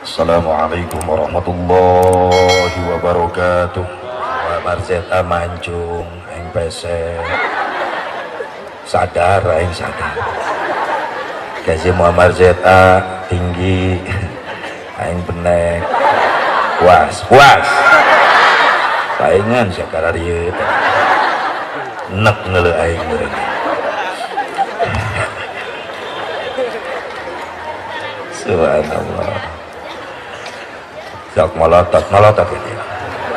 Assalamualaikum warahmatullahi wabarakatuh. Marzeta mancung eng pesek sadar eng sadar kasih Muhammad Zeta tinggi eng benek puas saingan sekarang dia nek ngele aing meureun subhanallah sok molotot ini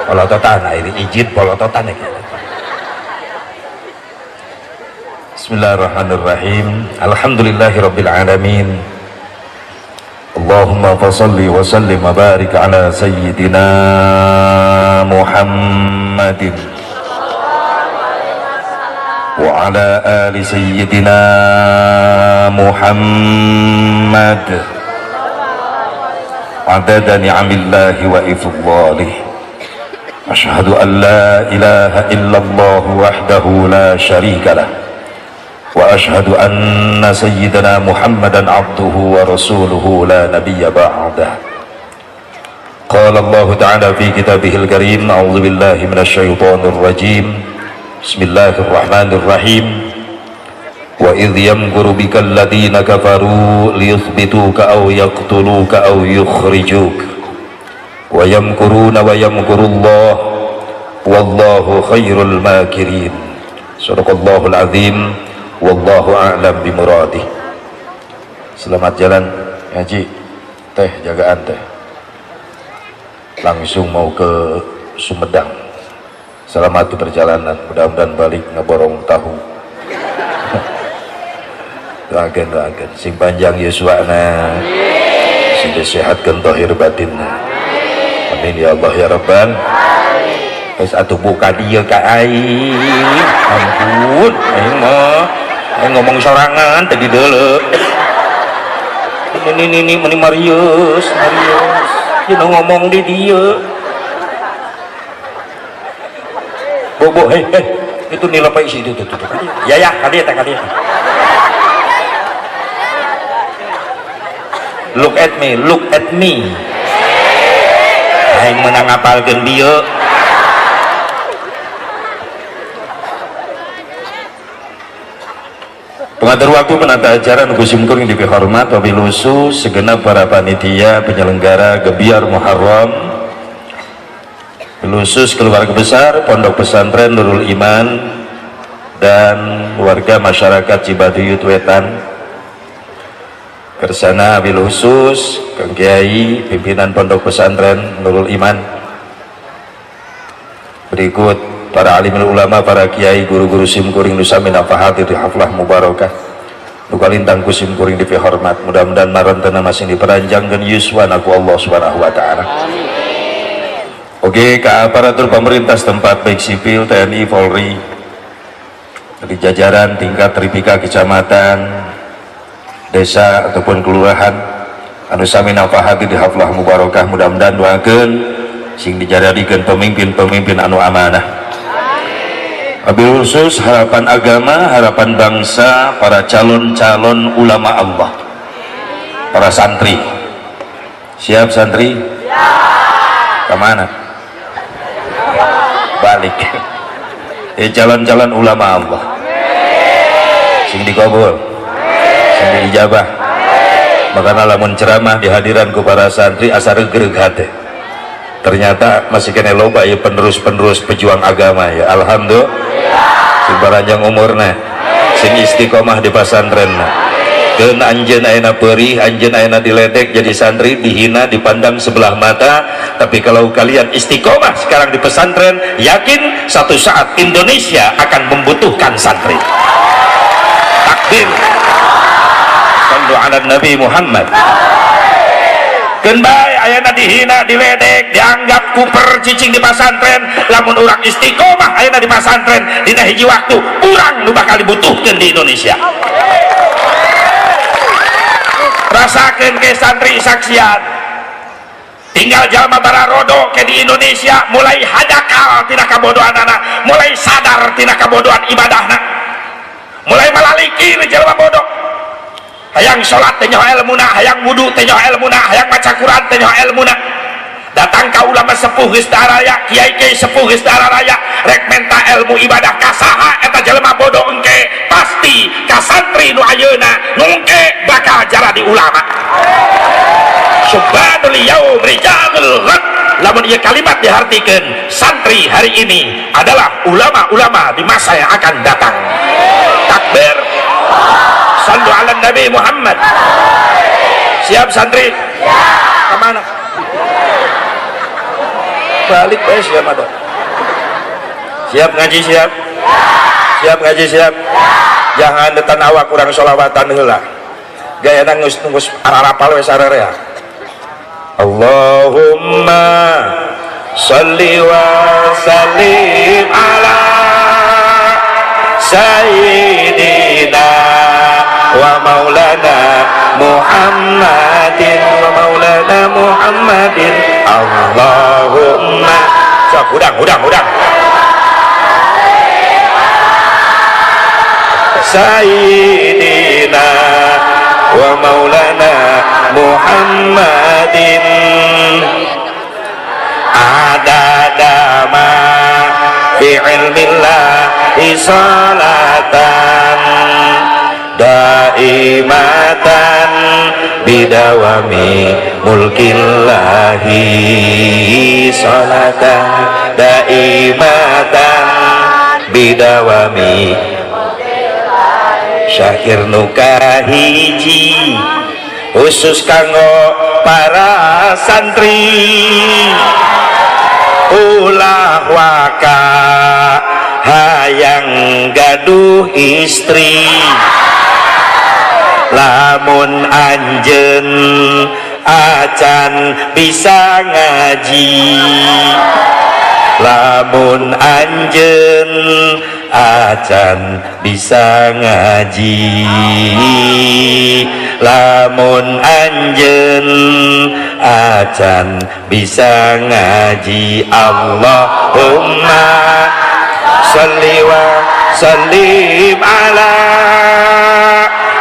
polototan ini izin polototan ya. Bismillahirrahmanirrahim. Alhamdulillahirabbil alamin. Allahumma fashalli wa sallim wa barik ala sayyidina Muhammadin wa ala ali sayyidina Muhammad adada ni'amillahi wa ifdhalih. Asyhadu an la ilaha illallah wahdahu la syarika lah wa asyhadu anna sayyidana Muhammadan abduhu wa rasuluhu la nabiyya ba'dah. Qala Allah ta'ala fi kitabihil karim, a'udzu billahi minasy syaithanir rajim. Bismillahirrahmanirrahim. Wa idh yamkuru bikal ladzina kafaru liyuthbituka aw yaqtuluka aw yukhrijuka wa yamkuruna wa yamkurullah wallahu khairul makirin. Shadaqallahul azim. Wallahu a'lam bimuradih. Selamat jalan ngaji teh, jagaan teh langsung mau ke Sumedang. Selamat di perjalanan, mudah-mudahan balik ngeborong tahu. doakan sing panjang yuswana, sing disehatkan zahir batinna. Amin ya Allah ya Rabbal. Wis atuh buka dia ka aing. Ampun, aing ngomong sorangan tadi deuleu. Ini Marius. Dia ngomong di dia. Bobo, itu nilai apa isi itu tuh. Ya, kali eta. Look at me. Aing menang ngapalkeun dia. Pengatur waktu penata acara Nugusim Kuring dihormat wabil khusus segenap para panitia penyelenggara Gebiar Muharram, khusus keluarga besar Pondok Pesantren Nurul Iman dan warga masyarakat Cibaduyut Wetan. Kersana wabil khusus Kang Kiai pimpinan Pondok Pesantren Nurul Iman. Berikut para alimul ulama, para kiai, guru-guru simkuring nusami nafahati di haflah mubarakah nukalintang kusim kuring dipihormat. Mudah-mudahan marantana masing diperanjangkan yuswana ku Allah subhanahu wa ta'ala. Oke, ke aparatur pemerintah setempat baik sipil, TNI, Polri, dari jajaran tingkat tripika kecamatan, desa ataupun kelurahan anu sami nafahati di haflah mubarakah. Mudah-mudahan doakeun sing dijadikan pemimpin-pemimpin anu amanah. Wabil khusus harapan agama, harapan bangsa, para calon-calon ulama Allah, para santri. Siap santri? Siap. Kemana? Balik. Calon-calon ulama Allah. Sing dikabul, sing diijabah. Makanya lamun ceramah dihadiran ku para santri asa regreg hate. Ternyata masih kena loba ya penerus pejuang agama ya. Alhamdulillah. Sing baranjang umurna, sing istiqomah di pesantrenna. Keun anjeun ayeuna peurih, anjeun ayeuna diledek jadi santri, dihina, dipandang sebelah mata. Tapi kalau kalian istiqomah sekarang di pesantren, yakin satu saat Indonesia akan membutuhkan santri. Takbir. Sallu ala Nabi Muhammad. Kenbai ayana dihina, diledek, dianggap kuper cicing di pesantren. Lamun orang istiqomah ayana di pesantren, dina hiji waktu urang nu bakal dibutuhkeun di Indonesia. Rasakeun ke santri saksian, tinggal jalma bararodo ke di Indonesia mulai hadakal tina kabodohanana, mulai sadar tina kabodohan ibadahna, mulai malaliki jalma bodoh. hayang sholat teh nyaho ilmuna, hayang wudu teh nyaho ilmuna, hayang maca Quran teh nyaho ilmuna. Datang ka ulama sepuh geus daraya, kiai-kiai sepuh geus daraya, rek menta ilmu ibadah ka saha eta jelema bodoh engke, pasti ka santri nu ayeuna nu engke bakal jadi ulama. Subhanul yaum rijalul ghad. Lamun ieu kalimat dihartikeun, santri hari ini adalah ulama-ulama di masa yang akan datang. Takbir. Sallu ala Nabi Muhammad. Siap santri? Siap. Kemana? Balik bae siap ada. Siap ngaji siap? Siap ngaji siap? Jangan detan awak kurang sholawatan heula. Gayana geus ararapal we sararea. Allahumma sholli wa sallim ala sayyidina wa maulana Muhammadin wa maulana Muhammadin. Allahumma sok udang sayyidina wa maulana Muhammadin adadama fi ilmillahi salatan daimatan bidawami mulkillahi salatan daimatan bidawami syakir nuka hiji khusus kanggo para santri ulah waka hayang gaduh istri lamun anjeun acan bisa ngaji lamun anjeun acan bisa ngaji lamun anjeun acan bisa ngaji. Allahumma sholli wa sallim ala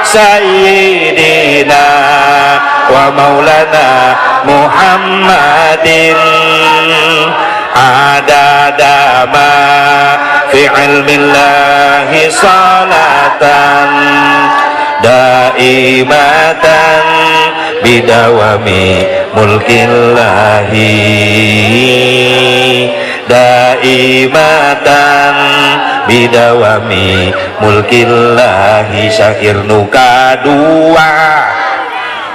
sayyidina wa maulana Muhammadin adadama fi ilmillahi salatan daimatan bidawami mulkillahi daimatan bidawami mulkillahi. Syair nuka dua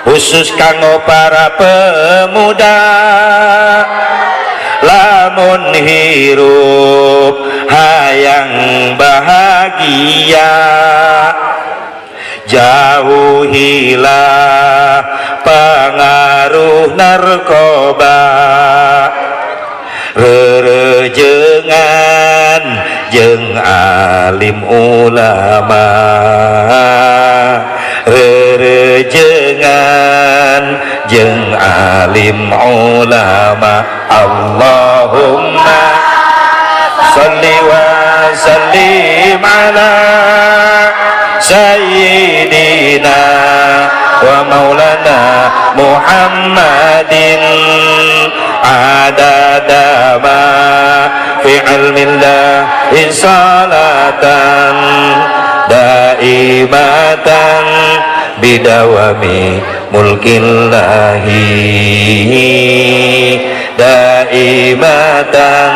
khusus kanggo para pemuda lamun hirup hayang bahagia jauhilah pengaruh narkoba rerejengan jeung alim ulama rerejengan jeung alim ulama. Allahumma sholli wa sallim ala sayyidina wa maulana Muhammadin adadama fi ilmillahi salatan daimatan bidawami mulkillahi daimatan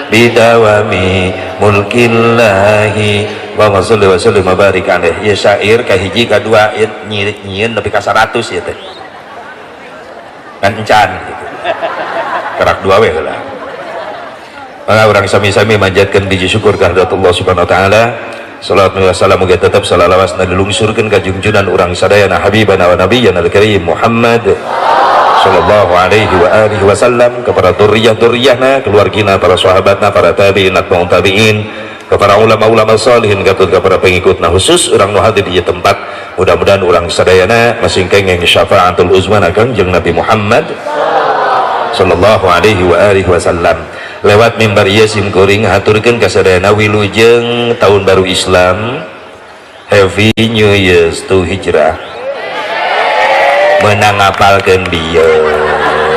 bidawami mulkillahi. Allahumma sholli wa sallim wa barik alaihi. Ya syair kahiji kadua nyieun nepi ka 100 ya teh kan encan gitu kerak dua we heula. Maka urang sami-sami manjatkeun puji syukur ka Allah Subhanahu wa taala. Salawat wa salam muga tetep salawasna dilungsurkeun ka junjunan urang sadayana habibana wa nabiyyana al-karim Muhammad sallallahu alaihi wa alihi wasallam, kepada dzurriyyah-dzurriyyahna, keluargina, para sahabatna, para tabi'in, atba'ut tabi'in, kepada ulama-ulama salihin, kepada pengikutna, khusus urang nu hadir di tempat. Mudah-mudahan urang sadayana masing kenging syafaatul uzma Kangjeng Nabi Muhammad sallallahu alaihi wa alihi wasallam. Lewat mimbar ieu simkuring haturkeun ka sadayana wilujeng tahun baru Islam, Happy New Year to Hijrah. menang ngapalkeun bieu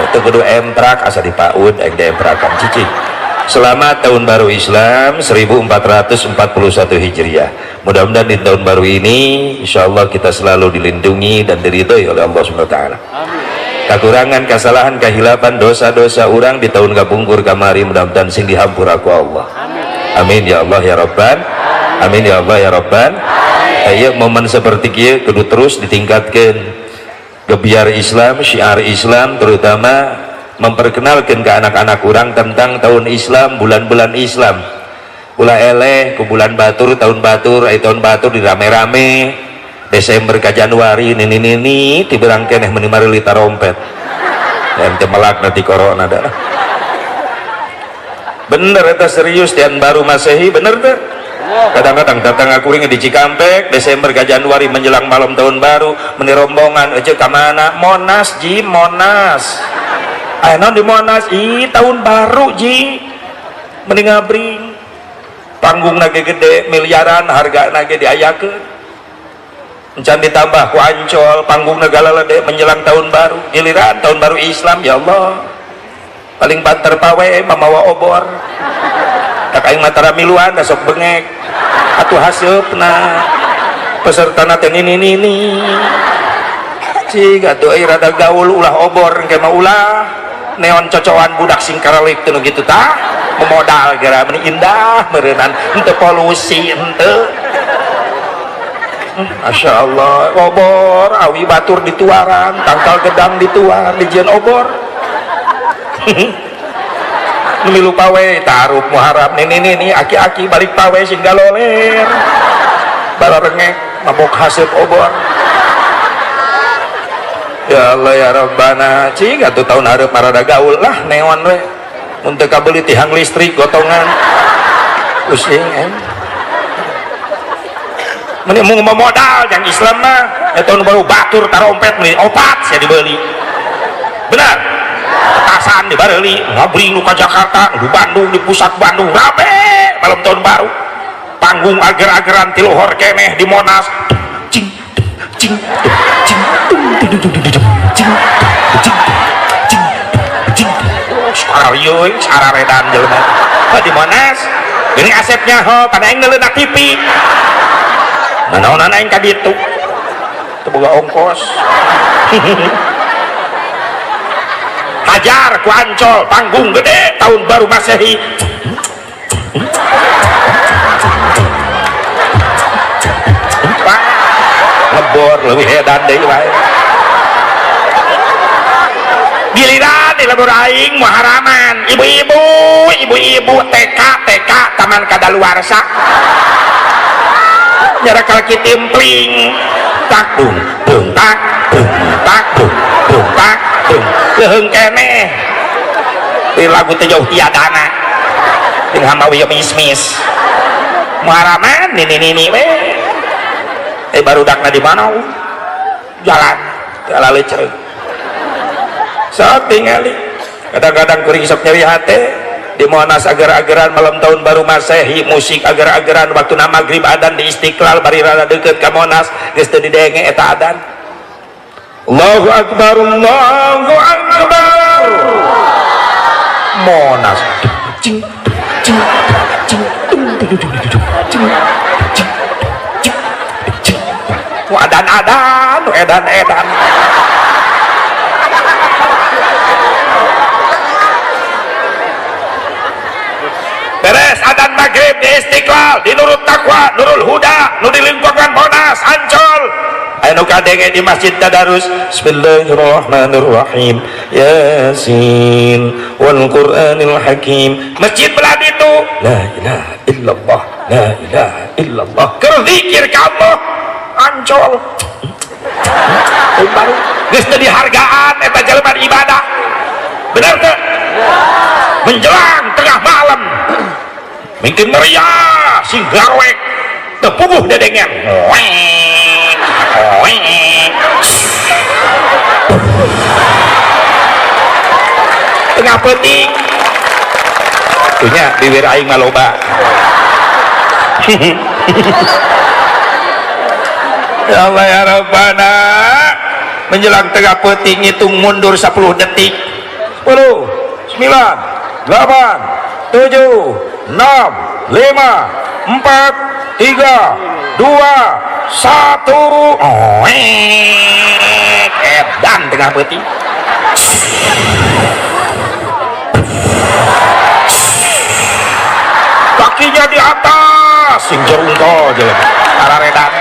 teu kudu emprak asa dipaud aing diemprakan cicing. Selamat tahun baru Islam 1441 Hijriah. Mudah-mudahan di tahun baru ini insyaallah kita selalu dilindungi dan diridhoi oleh Allah Subhanahu wa taala. Kekurangan, kesalahan, kehilapan, dosa-dosa orang di tahun kapungkur kamari mudah-mudahan sing dihampura ku Allah. Amin ya Allah ya Rabban. Amin ya Allah ya Rabban. Aya momen seperti kieu kudu terus ditingkatkeun. Gebiar Islam, syiar Islam, terutama memperkenalkan ke anak-anak orang tentang tahun Islam, bulan-bulan Islam. Ulah eleh ke bulan batur, tahun batur, tahun batur di rame-rame. Desember ke Januari nini tiberang keneh menimari lita rompet. Dan temelak nanti corona dah. Bener eta serius tian baru Masehi bener tuh. Kadang-kadang datang aku ring di Cikampek Desember ke Januari menjelang malam tahun baru meni rombongan aja ke mana Monas ji Monas ayeuna di Monas tahun baru ji meni ngabring panggung nage gede miliaran harga nage diayakeun encan ditambah ku Ancol panggung negala lede menjelang tahun baru giliran tahun baru Islam ya Allah paling banter pawe mamawa obor tak aing matara miluan da sok bengek atuh haseupna peserta teh ini cing atuh ai rada gaul ulah obor engke mah ulah neon cocokan budak sing karalik teh kitu tah memodal gara meni indah meureunnan henteu polusi henteu Masya Allah obor awi batur dituaran tangkal gedang dituar dijieun obor milu pawe taruh muharap ini aki-aki balik pawe sing galoler balarengek mabok haseup obor ya Allah ya Rabbana cing atuh tahun hareup marada gaul lah neon we mun teu kabeuli tihang listrik gotongan pusing meni mun modal yang Islam mah tahun baru batur tarompet meni opat sia dibeli benar petasan di Bareli ngabring nu ka Jakarta di Bandung di pusat Bandung rame malam tahun baru panggung ager-ageran ti lohor keneh di Monas cing cing cing cing cing suara rieuh sararedan jelema di Monas geuning asepnya ho pada aing neuleunak TV nanaonan aing ka ditu teu boga ongkos hajar ku Ancol panggung gede tahun baru Masehi lebor lebih edan deui wae giliran di lebur aing muharaman ibu-ibu TK taman kadaluarsa nyara kalki timpling tak dung dung tak dung tak dung dung tak dung leheung keneh di lagu teh jauh tiadana jeung hamawi mismis muharaman nini we barudakna di mana jalan leceur sok tingali kadang-kadang kuring sok nyeri hate di Monas ager-ageran malam tahun baru Masehi musik ager-ageran waktu maghrib adan di Istiqlal bari rada deukeut ka Monas geus teu didenge eta adan Allahu Akbar Allahu Akbar Monas cing cing cing cing cing adan-adan edan-edan beres adan maghrib di Istiqlal di Nurul Taqwa Nurul Huda nu di lingkungan Monas Ancol anu kadenge di Masjid Tadarus Bismillahirrahmanirrahim Yasin wal Qur'anil Hakim masjid belah itu la ilaha illallah la ilaha illallah keur zikir ka Allah Ancol baru geus teu dihargaan eta jalma ibadah bener teu menjelang tengah malam mungkin meriah sing garwek teu puguh dedengan tengah peting tuhnya bibir aing maloba ya Allah ya Rabbana menjelang tengah peti ngitung mundur 10 detik. 10 9 8 7 6 5 4 3 2 1 edan tengah peti. Kakinya di atas sing jerungko aja araredan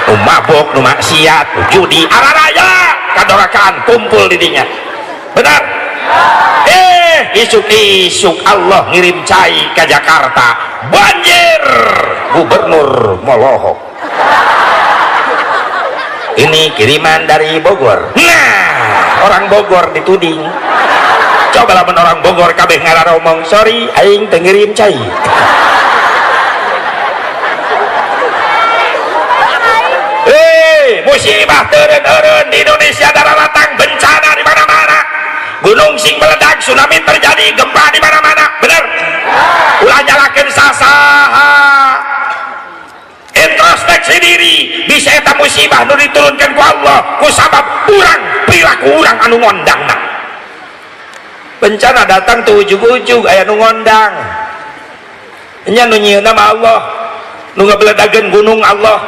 nu mabok nu maksiat nu judi araraya kadorakan kumpul didinya benar. Isuk-isuk Allah ngirim cai ke Jakarta banjir gubernur molohok. Ini kiriman dari Bogor. Nah orang Bogor dituding. Coba lamun orang Bogor kabeh ngararomong sorry aing teu ngirim cai. Musibah teureun-eureun di Indonesia daratan bencana di mana-mana. Gunung sing meledak, tsunami terjadi, gempa di mana-mana. Bener? Ulah nyalakeun sasaha. Introspeksi diri, bisa eta musibah nu diturunkeun ku Allah ku sabab urang perilaku urang anu ngondangna. Bencana datang tuh ujug-ujug aya nu ngondang. Nya nu nyieun nama Allah, nu ngabeledageun gunung Allah,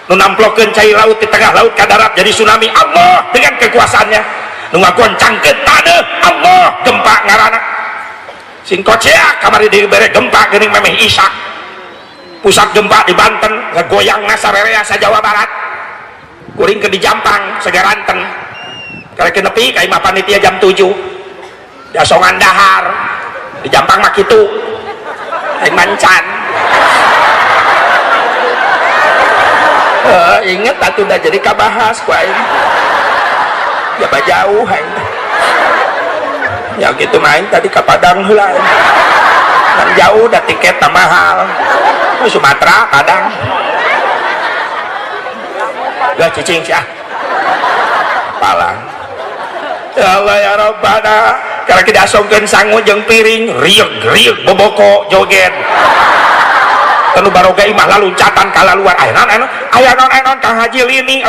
nu namplokeun cai laut di tengah laut ka darat jadi tsunami Allah dengan kekuasaannya, nu ngagoncangkeun taneuh Allah gempa ngaranna. Sing kocea kamari dibere gempa geuning memeh Isa. Pusat gempa di Banten ngagoyang sarerea sa Jawa Barat. Kuring ke di Jampang Segaranten. Karek nepi ka imah panitia jam 7. Di Asongan dahar. Di Jampang mah kitu. Aing mancan. Inget atuh da jadi kabahas ku aing. Jaba jauh aing. Ya gitu main tadi ka Padang heula. Kan jauh da tiket mahal. Sumatera Padang. Gak cicing sih Palang. Ya Allah ya Rabbana, karena kita asongkeun sangu jeung piring rieg-rieg boboko joget. Anu baroga imah laluncatan kalaluar aya non Kang Haji lini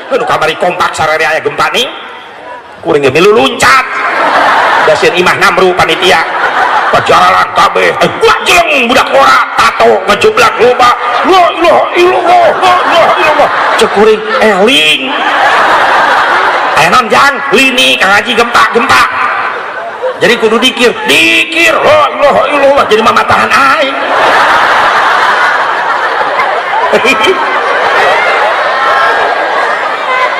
kudu kamari kompak sararea aya gempa nih kuring ge milu luncat dasieun imah namru panitia pajaralan kabeh gua jeleng budak ora tato ngejublak loba la ilaha illallah cek kuring eling aya non jang lini Kang Haji gempa jadi kudu dikir la ilaha illallah jadi mamatahan aing.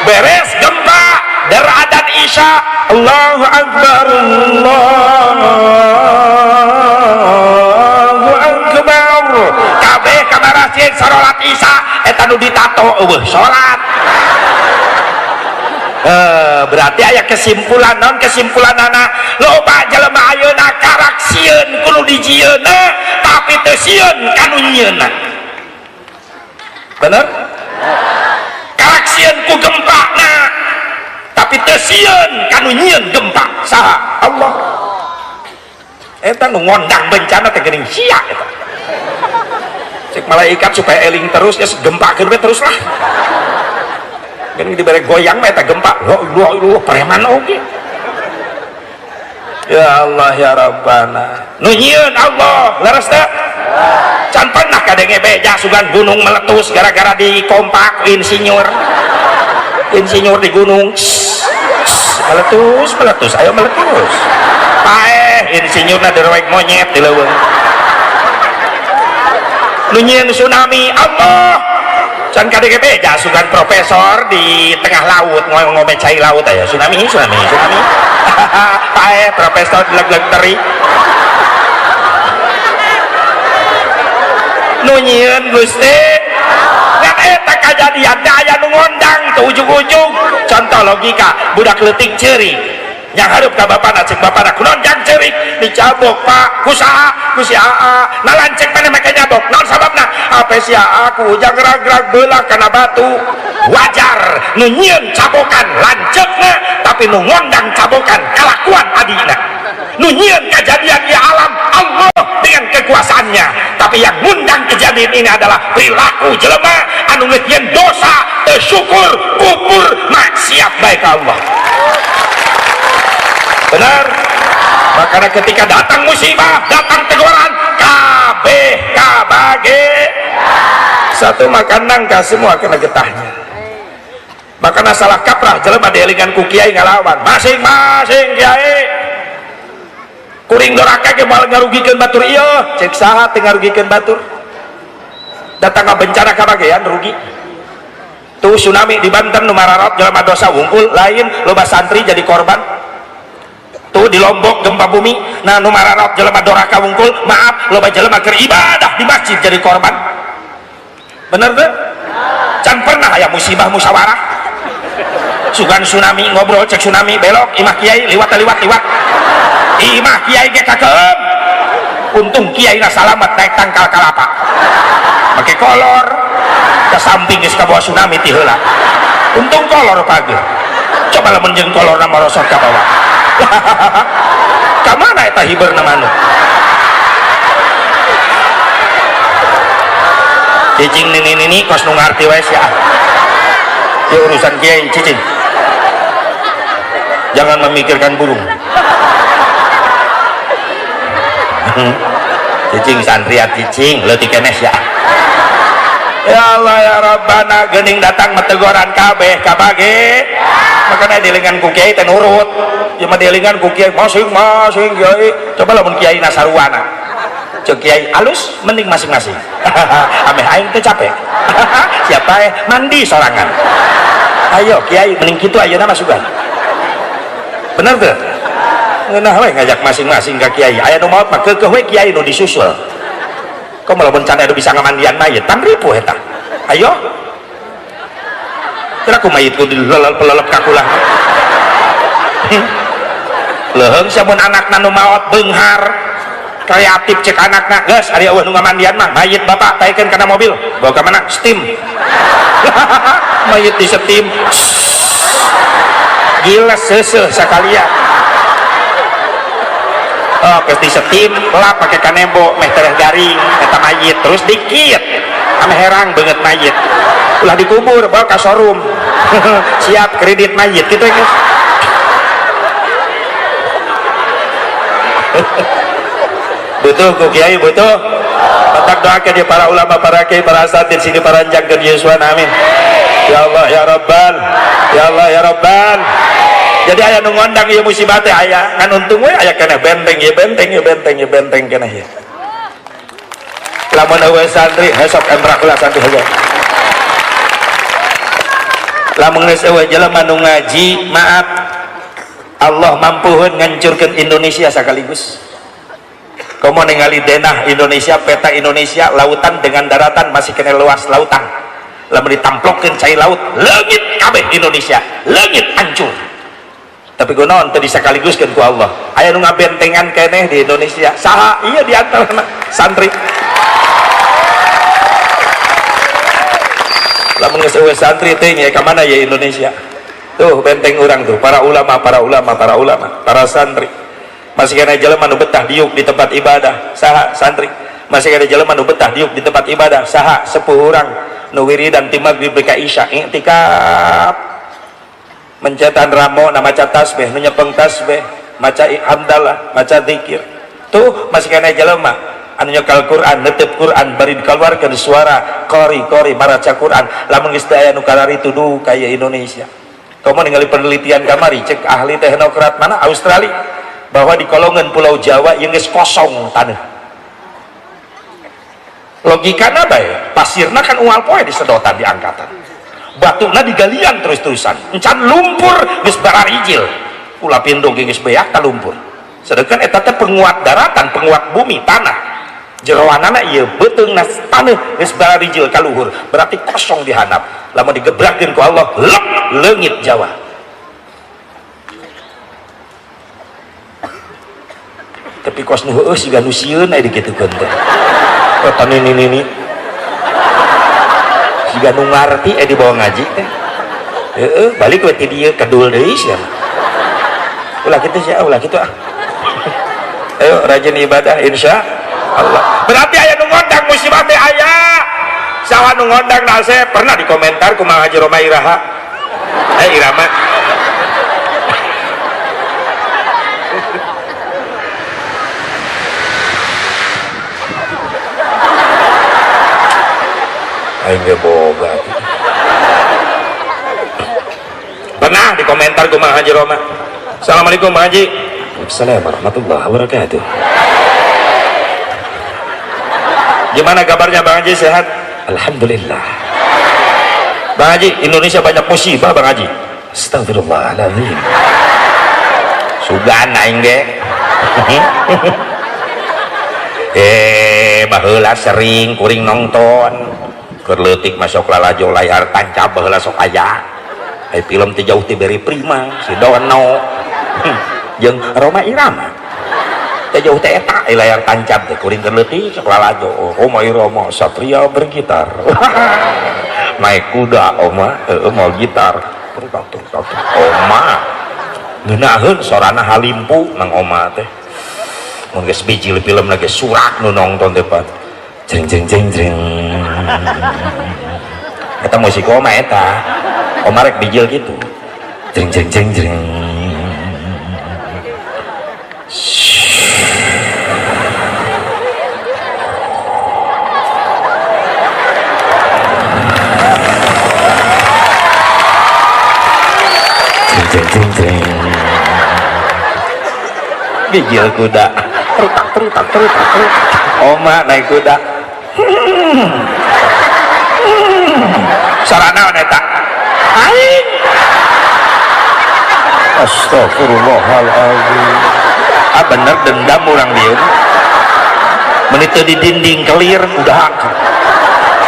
Beres gempa deradan Isya Allahu Akbar Allahu Akbar kabeh ka masjid salat Isya eta nu ditato eueuh salat. Berarti aya kesimpulan non kesimpulan anak loba jelema ayeuna karaksieun kudu dijieuna tapi teu sieun kanu nyieunna. Bener? Karaksieun ku gempa na tapi teu sieun kanu nyieun gempa saha Allah. Eta nu ngondang bencana teh geuning sia eta. Cek malaikat supaya eling terus ya gempa keur terus lah. Geuning dibere goyang mah eta gempa. Loh preman oge. Ya Allah ya Rabbana. Nu nyieun Allah leres teh? Can pernah kadenge beja sugan gunung meletus gara-gara dikompak insinyur di gunung meletus ayo meletus paeh insinyurna derwek monyet di leuweung nu nyieun tsunami Allah can kadenge beja sugan profesor di tengah laut ngome cai laut aya tsunami paeh profesor leg-leg teri nu nyieun Gusti ngan eta kajadian daya nu ngondang teu ujug-ujug contoh logika budak leutik ceurik yang hareup ka bapana cek bapana kunaon jang ceurik dicabok Pak ku saha ku si AA nalancek mana make nyabok naon sababna ape si AA ku ujang gerag-gerag beulah kana batu wajar nu nyieun cabokan lanceukna tapi nu ngondang cabokan kalakuan adina nu nyieun kajadian di alam Allah dengan kekuasaannya tapi yang ngundang kejadian ini adalah perilaku jelema anu ngetieun dosa teu syukur kufur maksiat baik Allah. Benar. Makanya ketika datang musibah, datang teguran, kabeh kabage satu makan nangka semua kena getahnya. Makanya salah kaprah jelema dielingan ku kiai ngalawan masing-masing kiai kuring doraka ke mal ngarugikeun batur ieu cek saha teu ngarugikeun batur datang bencana kabagean rugi tuh tsunami di Banten nu mararot jelema dosa wungkul lain loba santri jadi korban tuh di Lombok gempa bumi nah nu mararot jelema doraka wungkul maaf loba jelema keur ibadah di masjid jadi korban bener teu can pernah aya musibah musyawarah sugan tsunami ngobrol cek tsunami belok imah kiai liwat imah kiai ge kakeum untung kiai na salamet naik tangkal kalapa make kolor ke samping geus kabawa tsunami ti heula untung kolor page coba lamun jeung kolor na marosot ka bawah ka mana eta hibeurna manuk cicing nini kos nu ngarti wae sia ieu urusan kiai cicing jangan memikirkan burung cicing santri cicing leutik kenes ya ya Allah ya Rabbana geuning datang metegoran kabeh kabage makanya dielingan ku kiai teh nurut ieu mah dielingan ku kiai masing-masing kiai coba lamun kiai na saruana cek kiai alus mending masing-masing ameh aing teh capek siapa mandi sorangan ayo kiai mending kitu ayeuna mah sugan bener tuh ngeunah we ngajak masing-masing ka kiai aya nu maot mah keukeuh we kiai nu disusul kok melamun can anu bisa ngamandian mayit tan ripuh eta ayo teu ku mayit ku dilelep ka kulah leuheung samun anakna nu maot beunghar kreatif cek anakna geus ari eueuh nu ngamandian mah mayit bapak taikeun kana mobil bawa ka mana steam mayit di steam gila seuseuh sakalian oh geus di steam lap pake kanebo meh tereh garing eta mayit terus dikit ame herang banget mayit ulah dikubur bawa ka showroom siap kredit mayit gitu guys butuh ku kiai butuh tak doakan ya para ulama para kiai para asatid sini para jangkeun Yesuan amin ya Allah ya Rabbal ya Allah ya Rabbal jadi aya nu ngondang ieu musibah teh aya kan untung we aya keneh benteng ya benteng ya benteng ya benteng keneh ya lamun eueuh santri hesok emrak ulah santri heula lamun geus eueuh jelema nu ngaji maaf Allah mampuheun ngancurkeun Indonesia sakaligus komo ningali denah Indonesia peta Indonesia lautan dengan daratan masih kena luas lautan lamun ditamplokeun cai laut leungit kabeh Indonesia leungit hancur tapi kunaon teu disakaliguskeun ku Allah aya nu ngabentengan keneh di Indonesia saha iya di antarana santri lamun geus eueuh santri teh nya ka mana ya Indonesia tuh benteng urang tuh para ulama para santri masih kena jelema nu betah diuk di tempat ibadah saha santri masih kena jelema nu betah diuk di tempat ibadah saha sepuh urang nu wiridan ti maghrib ka isya i'tikaf mencetan ramo na maca tasbih nu nyepeng tasbih maca hamdalah maca zikir tuh masih kena jelema anu nyekal Quran netep Quran bari dikeluarkeun suara qori maraca Quran lamun geus teu aya nu kararitu duh kaya Indonesia kamu ningali penelitian kamari cek ahli teknokrat mana Australia bahwa di kolongan Pulau Jawa yang geus kosong tanah logikana bae pasirna kan unggal poe disedotan di angkatan batuna digalian terus-terusan encan lumpur geus bararijil ulah pindo geus beak ka lumpur sedangkan eta teh penguat daratan penguat bumi tanah jeroanana ieu beuteungna taneuh geus bararijil ka luhur berarti kosong dihandap lamun digebrakeun ku Allah lep leungit Jawa tapi kos nu heueuh siga nu sieun aya dikitukeun teh eta nini siga nu ngarti aya dibawa ngaji teh heueuh balik we ti dieu kedul deui sia ulah kitu sia ulah kitu ah ayo rajin ibadah insya Allah, berarti aya nu ngondang musibah teh aya. Saha nu ngondang nase pernah dikomentar kumaha Haji Roma Iraha. Irama. Aing ge boga. Pernah dikomentar kumaha Haji Roma. Assalamualaikum Bang Haji. Waalaikumsalam warahmatullahi wabarakatuh. Gimana kabarnya Bang Haji, sehat? Alhamdulillah. Bang Haji, Indonesia banyak musibah Bang Haji. Astagfirullahaladzim. Sugan aing ge. Baheula sering kuring nonton. Keur leutik masuk lalajo layar tancap baheula sok aya. Film teh jauh teh beri prima, si Dono. Jeung Roma Irama. Teh jauh teh eta layar tancap teh kuring keur leutik sok lalajo. Roma Irama satria bergitar. Naik kuda oma mau gitar oma ngeunaheun sorana halimpu nang oma teh mun geus biji film lagi surak nu nongton teh pan jeng jeng jeng jeng eta musik oma eta oma rek bijil gitu jeng jeng jeng jeng bijil kuda terutak oma naik kuda sarana wanita aing astagfirullahaladzim bener dendam orang dia menit di dinding kelir udah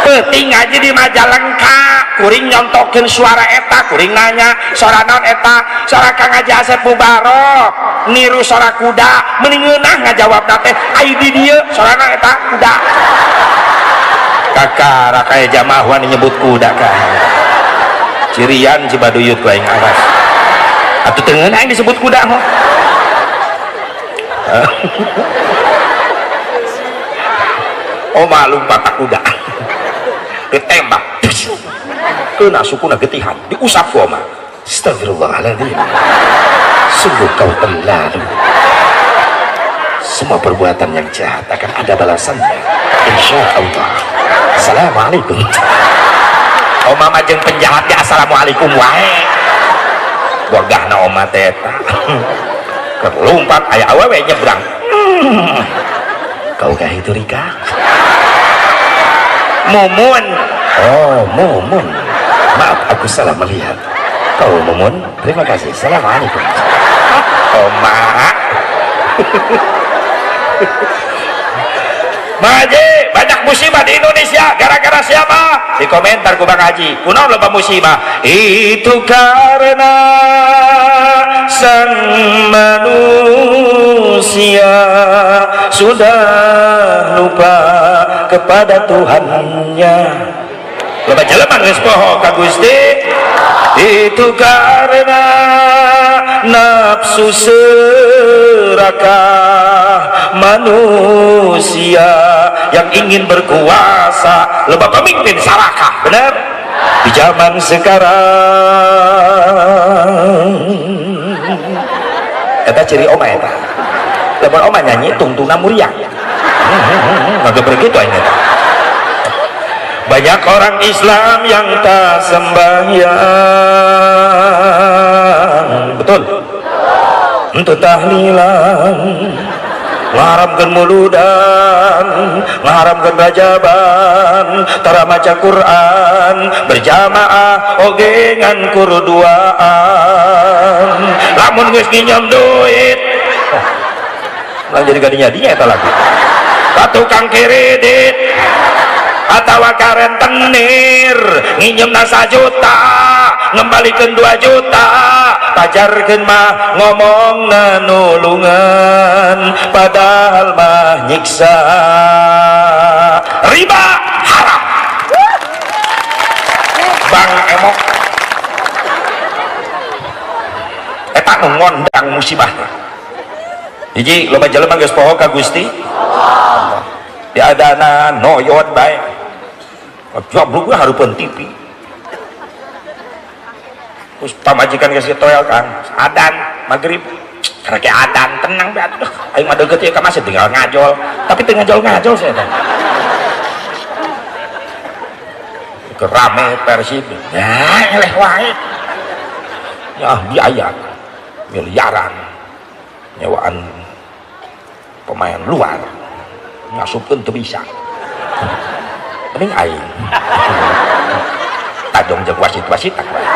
penting aja di Majalengka kuring nyontokin suara eta kuring nanya suara non eta suara Kang Haji Asep Mubarok niru suara kuda meningeunah ngajawab nate ai di dieu suara non eta kuda kakak rakaya jamahwan nyebut kuda kah cirian Cibaduyut ku aing aras atuh teu ngeunah aing disebut kuda mah oh malum patak kuda ditembak kena sukuna getihan diusap ku oma astagfirullahaladzim sungguh kau terlalu semua perbuatan yang jahat akan ada balasannya insya Allah. Assalamualaikum oma majeng penjahat ya assalamualaikum wae bogahna oma teta kelumpat aya awewe nyebrang kau kah itu Rika Mumun oh Mumun maaf aku salah melihat kau Mumun terima kasih assalamualaikum oma Haji banyak musibah di Indonesia gara-gara siapa di komentar ku Bang Haji kunaon loba musibah itu karena sang manusia sudah lupa kepada Tuhannya loba jeleman geus poho ka Gusti itu karena nafsu serakah manusia yang ingin berkuasa loba pemimpin sarakah benar di zaman sekarang eta ciri oma eta lamun oma nyanyi tungtungna muriang maka begitu aja banyak orang Islam yang tak sembahyang betul untuk tahlilan ngaharamkeun muludan ngaharamkeun rajaban tara maca Quran berjamaah oge ngan kurduaan lamun geus nginjem duit lah jadi gadinya dia eta lagi ka tukang kredit atawa ka rentenir nginjemna 1 juta ngembalikan 2 juta pajarkeun mah ngomongna nulungan padahal mah nyiksa riba haram Bang Emok eta nu ngondang musibah hiji loba jelema geus poho ka Gusti diadana noyot baik joblok gue harupun TV terus pamajikan kasih toel kan adan maghrib karena kayak adan tenang banget aing mah deket ya masih tinggal ngajol tapi tinggal ngajol saya kan kerame Persib ya eleh wae ya biaya miliaran nyewaan pemain luar ngasupkeun teu bisa mending aing tadong jeung wasit-wasit tak bae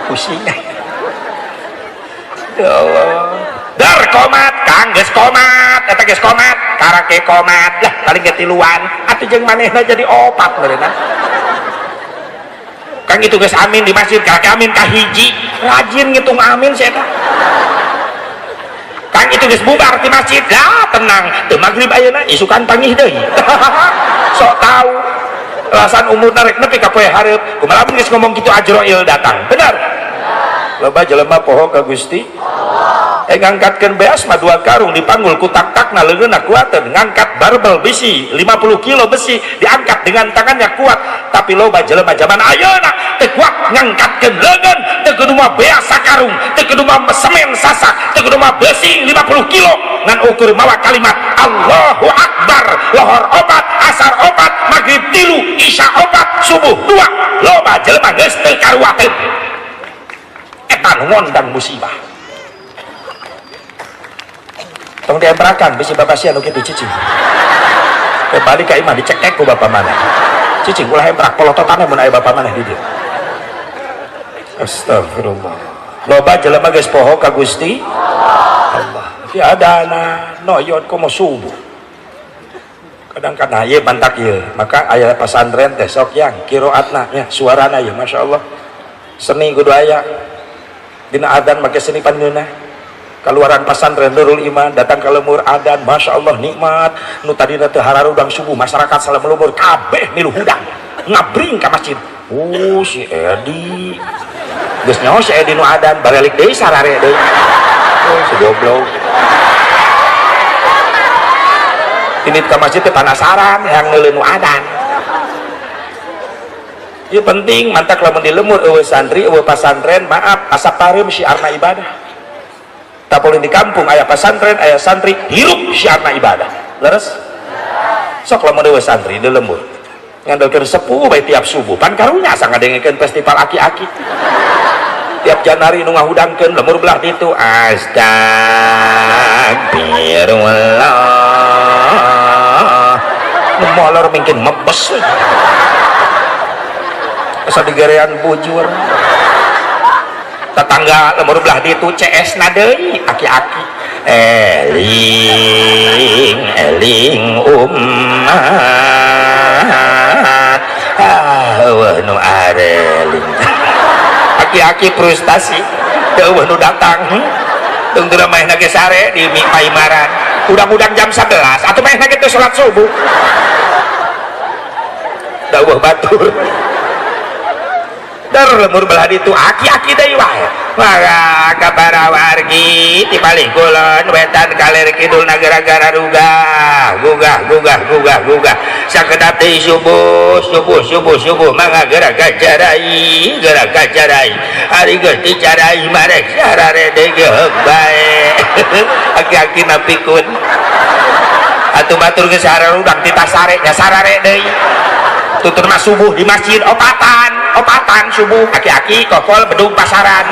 pusing ya Allah dar komat kang geus komat eta geus komat karake komat lah paling getiluan atuh jeung manehna jadi opat meureunna kang itu geus amin di masjid karake amin kahiji rajin ngitung amin saya kang itu geus bubar di masjid lah tenang teu magrib ayeuna isukan pangih deui sok tahu alasan umur narek nepi ka poe hareup kumaha mun geus ngomong kitu Ajroil datang bener loba jelema poho ka Gusti ngangkatkeun beas mah 2 karung dipanggul ku tak-takna leungeunna kuateun ngangkat barbel besi 50 kilo besi diangkat dengan tangannya kuat tapi loba jelema zaman ayeuna teu kuat ngangkatkeun leungeun teu kudu mah beas sakarung teu kudu mah semen sasak teu kudu mah besi 50 kilo ngan ukur mawa kalimat Allahu Akbar lohor obat asar obat maghrib 3 isya obat subuh 2 loba jelema geus teu karuateun eta ngondang musibah tong diemprakan bisi bapak sia nu kitu cicing kembali ka imah dicekek ku bapak mana cicing ulah emprak polototannya mun aya bapak mana di dieu astagfirullah loba jelema geus poho ka Gusti Allah tiadana noyot komo subuh kadang-kadang ieu bantak ieu maka aya pasantren teh sok yang kiroatna nya suarana ieu masyaallah seni kudu aya dina adzan make seni pandeuna keluaran pasantren Nurul Iman datang ke lemur adan Masya Allah nikmat nu tadina teu hararudang subuh masyarakat salemur kabeh milu hudang ngabring ka masjid si Edi geus nyaho si Edi nu adan balik deui sarare deui si goblok ini ka masjid teh penasaran yang neuleuh nu adan ieu penting mantak lamun di lemur eueuh santri eueuh pasantren maaf asap pareum syiarna ibadah tapolin di kampung aya pesantren aya santri hirup syiarna ibadah leres sok lamun dewe santri di lembur ngandalkeun sepuh bae tiap subuh pan karunya asa ngadengkeun festival aki-aki tiap Janari nu ngahudangkeun lembur belah ditu astagfirullah nu molor mungkin mebes asa digarean bujur tetangga lemur belah ditu CS na deui aki-aki eling umat eueuh nu areling aki-aki frustasi teu eueuh nu datang teu teu maehna ge sare di Paimaran udang-udang jam 11 atuh maehna ge teu salat subuh da eueuh batur dar lemur belah ditu aki-aki deui wae mara kabara wargi ti paling kulon wetan kaler kidul nagara-gara gugah sakedap deui subuh mangga gerak gajarai hari geus dicarai marek sarare deui geuk bae aki-aki napikun atuh batur geus sararudang ti tasare nya sarare deui tutur mah subuh di masjid opatan subuh aki-aki kokol bedung pasaran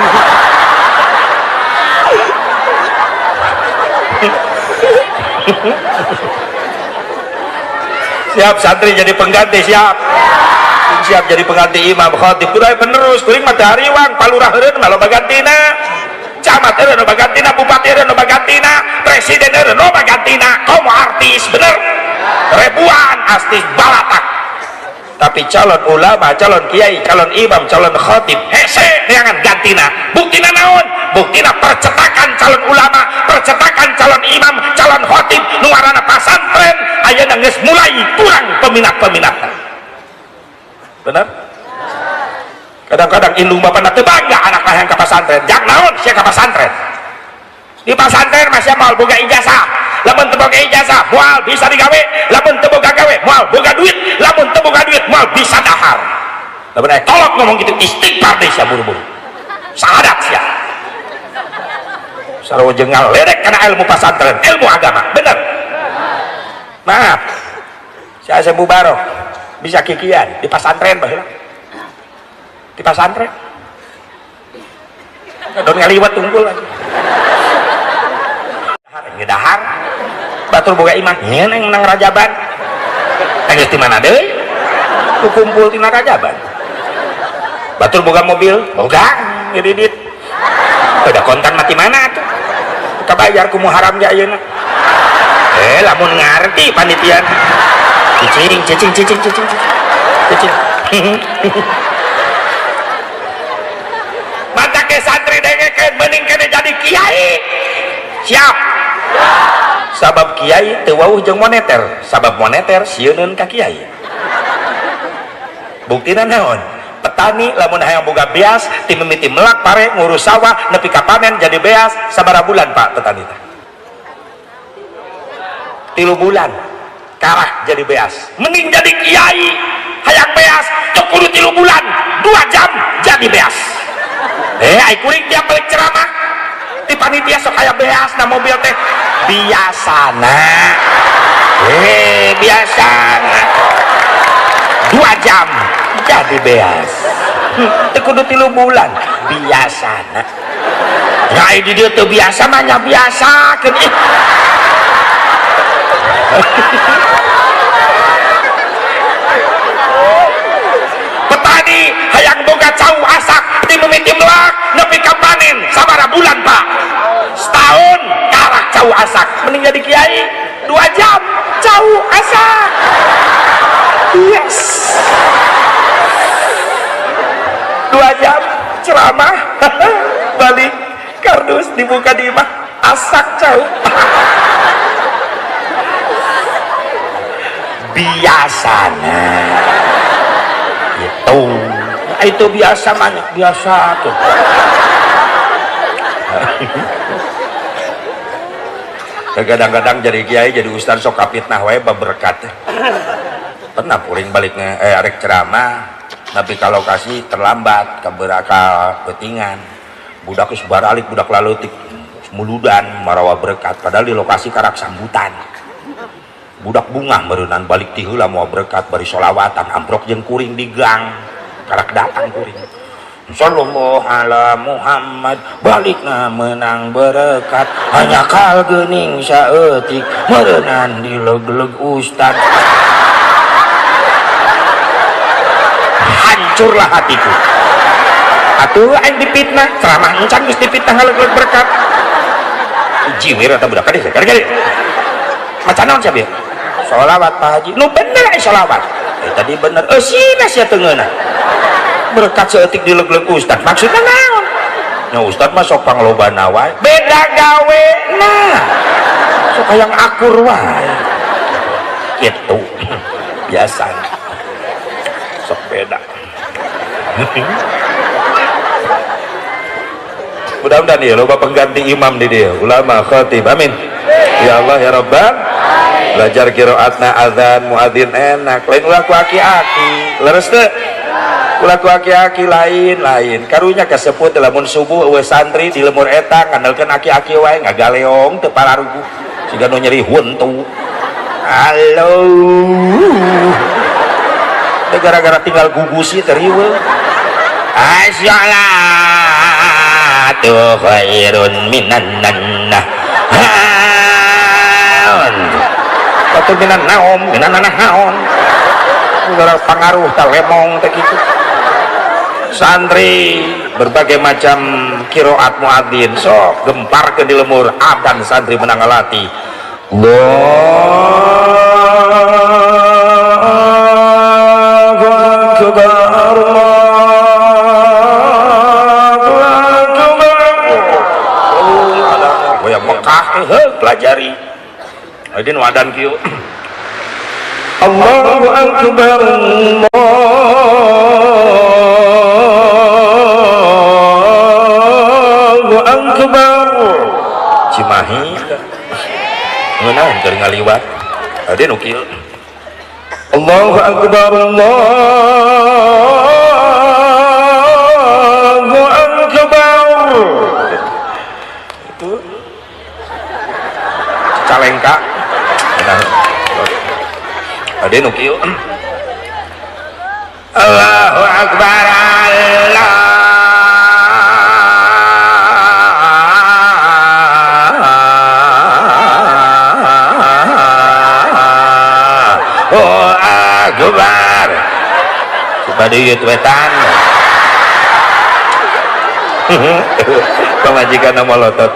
siap santri jadi pengganti siap jadi pengganti imam khatib kudu penerus kuring matahari wang palurah eureun mah loba gantina camat eureun loba gantina bupati eureun loba gantina presiden eureun loba gantina komo artis bener ribuan artis balatak tapi calon ulama, calon kiai, calon imam, calon khatib hese neangan gantina buktina naon? Buktina percetakan calon ulama, percetakan calon imam, calon khatib nuarana pasantren ayeuna geus mulai kurang peminat-peminatna bener? Kadang-kadang indung bapana teu bangga anak hayang ka pasantren jak naon sia ka pasantren di pasantren masih mau boga ijazah lamun teu boga ijazah moal bisa digawe, lamun teu boga gawe moal boga duit, lamun teu boga duit moal bisa dahar. Lamun aya kolot ngomong gitu istighfar deui sia buru-buru. Sahadat sia. Sarua jengal ledek kana ilmu pasantren, ilmu agama. Bener. Maaf. Saya Abu Barok bisa kikian di pasantren baheula. Di pasantren. Don ngaliwat tunggul lagi. Dahar. Batur boga iman. Nyeun yang menang rajaban. Geus di mana deui? Kumpul tina rajaban. Batur boga mobil, boga ngedidit. Udah kontan mati mana tuh? Kita bayar kumu haram ja ayeuna. Lamun ngarti panitia. Cicing. Mata ke santri dengekeun mending kene jadi kiai. Siap. Sabab kiai teu wauh jeung moneter, sabab moneter sieunun ka kiai. Buktina naon? Petani lamun hayang boga beas ti mimiti melak pare ngurus sawah nepi ka panen jadi beas sabaraha bulan Pak petani teh? 3 bulan karah jadi beas. Mending jadi kiai hayang beas cuk kudu 3 bulan 2 jam jadi beas. Ai kuring tiap balik ceramah di panitia sok aya beas na mobil teh biasana. Biasana 2 jam jadi beas. Teu kudu 3 bulan biasana. Nya di dieu teu biasa mah nya biasakeun. Petani hayang boga cau asak di mimiti melak nepi ka panen sabaraha bulan Pak? Setahun karah cau asak. Mending jadi kiai 2 jam cau asak. Yes. 2 jam ceramah balik kardus dibuka di imah asak cau. Biasana itu biasa mana biasa tuh. Kadang-kadang jadi kiai jadi ustaz sok kapitnah wae baberkat. Pernah puring baliknya arek ceramah tapi kalau kasih terlambat keberakal betingan budak geus baralik budak laleutik muludan marawa berkat padahal di lokasi karak sambutan. Budak bunga merenang balik ti heula moal berkat bari sholawatan amprok jeung kuring di gang karak datang kuring sallallahu ala Muhammad balikna menang berkat hanya kal geuning saeutik merenang di leg-leg ustad. Hancurlah hatiku atuh aing dipitnah ceramah encan geus dipitnah leg-leg berkat jiwir eta budak kade kade macan naon sia bieu sholawat Pak Haji nu bener sholawat tadi bener sina sia teungeuna berkat seetik di leg-leg ustad maksudna naon nya ustad mah sok panglobana wae beda gawe nah sok hayang akur wae kitu biasa sok beda. Mudah-mudahan ya loba pengganti imam di dia ulama khatib amin ya Allah ya Rabbal belajar qiraatna azan muadzin enak lain ulah ku aki-aki leres teu ulah ku aki-aki lain karunya kasebut lamun subuh eueuh santri di lemur eta ngandalkeun aki-aki wae ngagaleong teu pararugu siga nu nyeri huntu halo gara-gara tinggal gugusi teriweuh asyalatu khairun minan nannah batur minan naom minan naon gara pengaruh talemong teh kitu santri berbagai macam qiraat muadzin sok gemparkeun di lemur adan santri menang ngalati Allahu akbar Mekah pelajari adin wadan kieu Allahu akbar Allahu akbar Cimahi ngeunaan keur ngaliwat ade nu kieu Allahu akbar Allahu akbar itu calengka nah ade nu kieu Allahu akbar Allah Akbar pada ieu wetan pamajikan molotot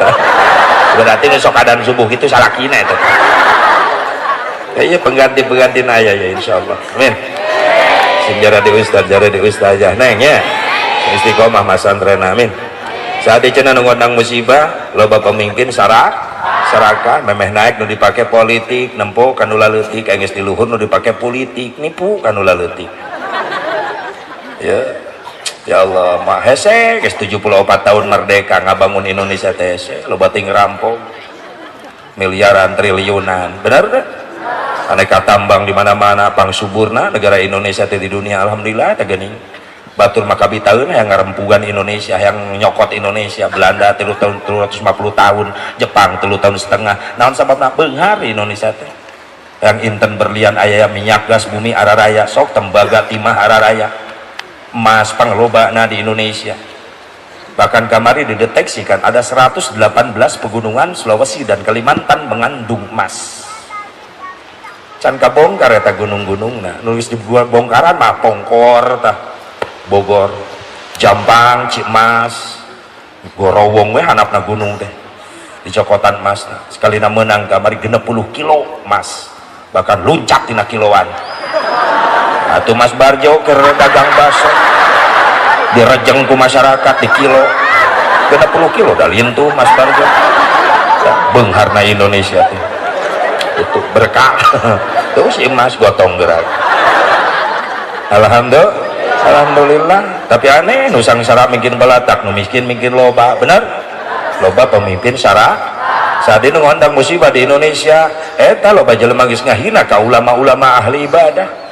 berarti nu sok adan subuh itu salakina itu kayaknya pengganti aya ya insyaallah amin sing jara di ustazah neng ya istiqomah masantren amin saat cenah nu ngundang musibah loba pemimpin saraka memeh naik nu dipake politik nempo kanu laleutik geus di luhur nu dipake politik nipu kanu laleutik ya Allah mah hese geus 74 tahun merdeka ngabangun Indonesia teh hese loba ting rampok miliaran triliunan benar teh aneka tambang di mana-mana pangsuburna negara Indonesia teh di dunia alhamdulillah teh geuning batur makabitaeun yang ngarempugan Indonesia yang nyokot Indonesia Belanda 350 tahun Jepang 3 tahun setengah naon sababna beunghar Indonesia teh yang inten berlian aya minyak gas bumi araraya sok tembaga timah araraya emas panglobana di Indonesia bahkan kamari dideteksikan ada 118 pegunungan Sulawesi dan Kalimantan mengandung emas can kabongkar eta gunung-gunungna nulis di bongkaran mah Pongkor tah Bogor, Jampang, Cimas, Gorowong we hanapna gunung teh. Di cokotan emas. Sekalina menang kamari 60 kilo emas. Bahkan luncak tina kiloan. Atuh Mas Barjo keur dagang baso. Direjeng ku masyarakat di kilo. 60 kilo dah lintuh Mas Barjo. Beungharna Indonesia teh. Itu berkah. Tuh si emas gotong gerak. Alhamdulillah tapi aneh nu sangsara mungkin balatak nu miskin mungkin loba bener loba pemimpin saat ini ngondang musibah di Indonesia eta loba jelema geus ngahina ka ulama-ulama ahli ibadah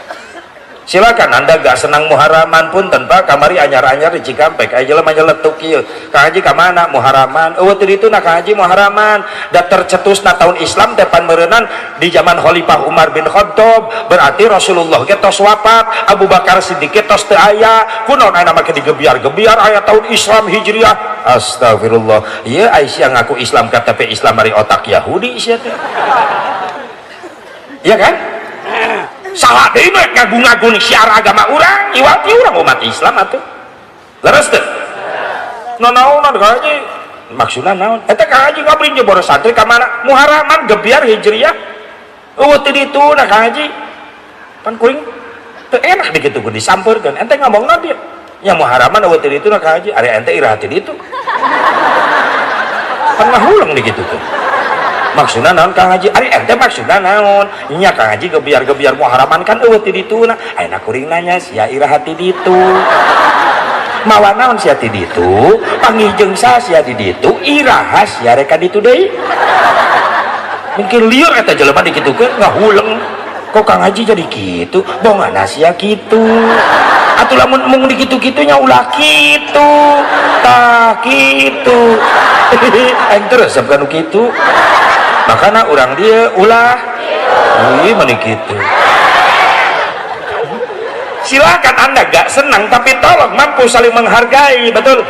silakan anda gak senang muharaman pun tanpa kamari anyar-anyar di Cikampek aya jelema nyeletuk kieu Kang Haji ka mana muharaman eueuh teu ditu na Kang Haji muharaman da tercetusna tahun Islam teh pan meureunnan di zaman Khalifah Umar bin Khattab berarti Rasulullah ge tos wafat Abu Bakar Siddiq ge tos teu aya kunaon aya make digebiar-gebiar aya tahun Islam Hijriah astagfirullah ieu Aisyah ngaku Islam KTP Islam dari otak Yahudi sia teh iya kan salah deui ngagung-ngagung syiar agama urang iwati urang umat Islam atuh leres teh naon Kang Haji maksudna naon eta Kang Haji ngabri jeung boros santri ka mana muharaman gebiar hijriyah eueuh teh ditu na Kang Haji pan kuring teu enak dikitukeun disampeurkeun ente ngomongna dia nya muharaman eueuh teh ditu na Kang Haji ari ente iraha teh ditu pan ngahulang dikitukeun maksudna naon Kang Haji ari ente maksudna naon nya Kang Haji gebiar-gebiar muharaman kan eueuh ti dituna ayeuna kuring nanya sia iraha ti ditu mawa naon sia ti ditu panggih sa sia di ditu iraha sia rek ka ditu deui mungkin lieur eta jelema dikitukeun ngahuleng kok Kang Haji jadi kitu bongana sia kitu atuh lamun mung dikitu-kitu nya ulah kitu tah kitu aing terus sampeun nu kitu makanya orang dia ulah mana gitu silakan anda gak senang tapi tolong mampu saling menghargai betul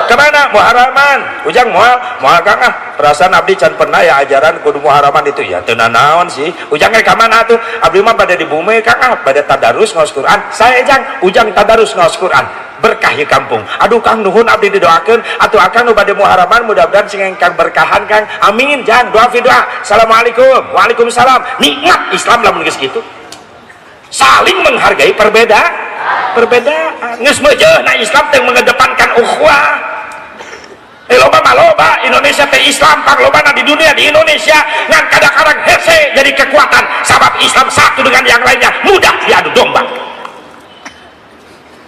kemana muharaman ujang mual kang perasaan abdi can pernah ya ajaran kudu muharaman itu ya teu naon sih ujangnya kemana tuh abdi mah pada di bumi kang pada tadarus ngaos Quran saya ujang tadarus ngaos Quran berkah di kampung aduh Kang nuhun abdi didoakeun atuh akan nu bade muharaman mudah-mudahan sing engkang berkahan Kang amin jan doa fi doa assalamualaikum waalaikumsalam nikmat Islam lamun geus kitu saling menghargai perbedaan geus meujeuhna Islam teh mengedepankan ukhuwah loba maloba Indonesia teh Islam panglobana di dunia di Indonesia ngan kadang-kadang hese jadi kekuatan sabab Islam satu dengan yang lainnya mudah diadu domba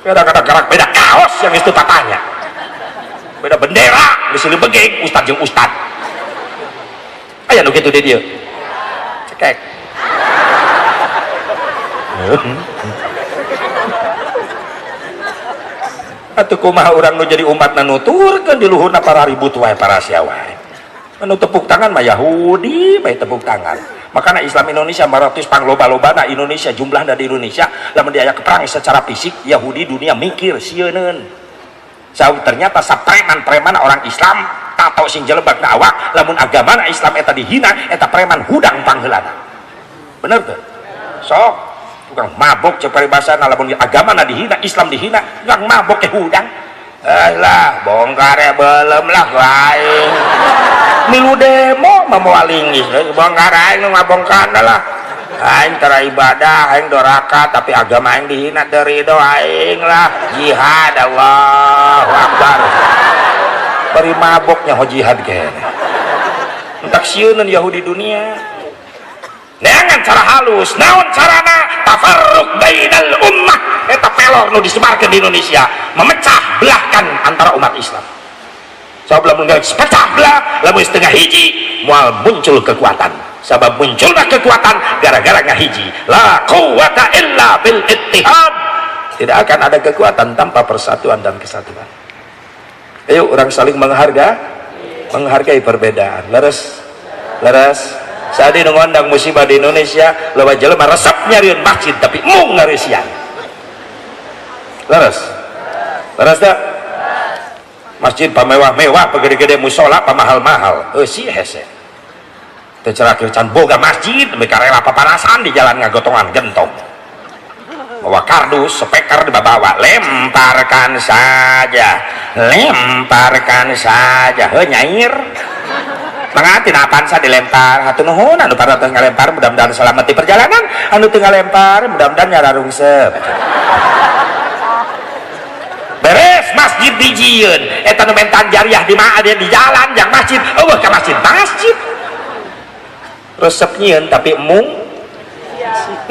kadang-kadang beda kaos yang itu patahnya beda bendera disini begeng ustad jeung ustad aya nu kitu di dieu cekek. Atuh kumaha urang nu jadi umat nuturkeun di luhurna para ribut wae para sia wae. Anu tepuk tangan mah Yahudi bae tepuk tangan. Makanya Islam Indonesia 500 pangloba-lobana Indonesia jumlahna di Indonesia lamun diaya perang secara fisik Yahudi dunia mikir sieun. Ternyata sapreman-preman orang Islam tato sing jelebak na awak lamun agamana Islam eta dihina eta preman hudang pangheulana. Bener tuh? Sok tukang mabok cepari basana lamun agama na dihina Islam dihina tukang mabok ke hudang lah bongkar ya belum lah lain milu demo memualingis bongkar aing ngabongkar lah aing tera ibadah aing doraka tapi agama aing dihina dari do aing lah jihad Allahu Akbar bari maboknya ho jihad kene entak sieuneun Yahudi dunia neangan cara halus naon carana tafarruq bainal ummah eta pelor nu disebarkeun di Indonesia memecah belahkan antara umat Islam sabab lamun geus pecah belah lamun setengah hiji moal muncul kekuatan sabab munculna kekuatan gara-gara ngahiji la quwata illa bil ittihad tidak akan ada kekuatan tanpa persatuan dan kesatuan. Ayo orang saling menghargai perbedaan. Leres saat ini ngondang musibah di Indonesia loba jelema resep nyariun masjid tapi mung ngarisian leres tak masjid pamewah-mewah pegede-gede musola pamahal-mahal si hese tercerakir can boga masjid mereka rela paparasan di jalan ngagotongan gentong bawa kardus speaker dibawa lemparkan saja nyair mangatin apaan sa dilempar hatu nuhun anu paratos ngalempar mudah-mudahan selamat di perjalanan anu teu ngalempar mudah-mudahan nyararungsep beres masjid dijieun eta nu mentan jariah di mana dia di jalan yang masjid eueuh ka masjid resep nyieun tapi mung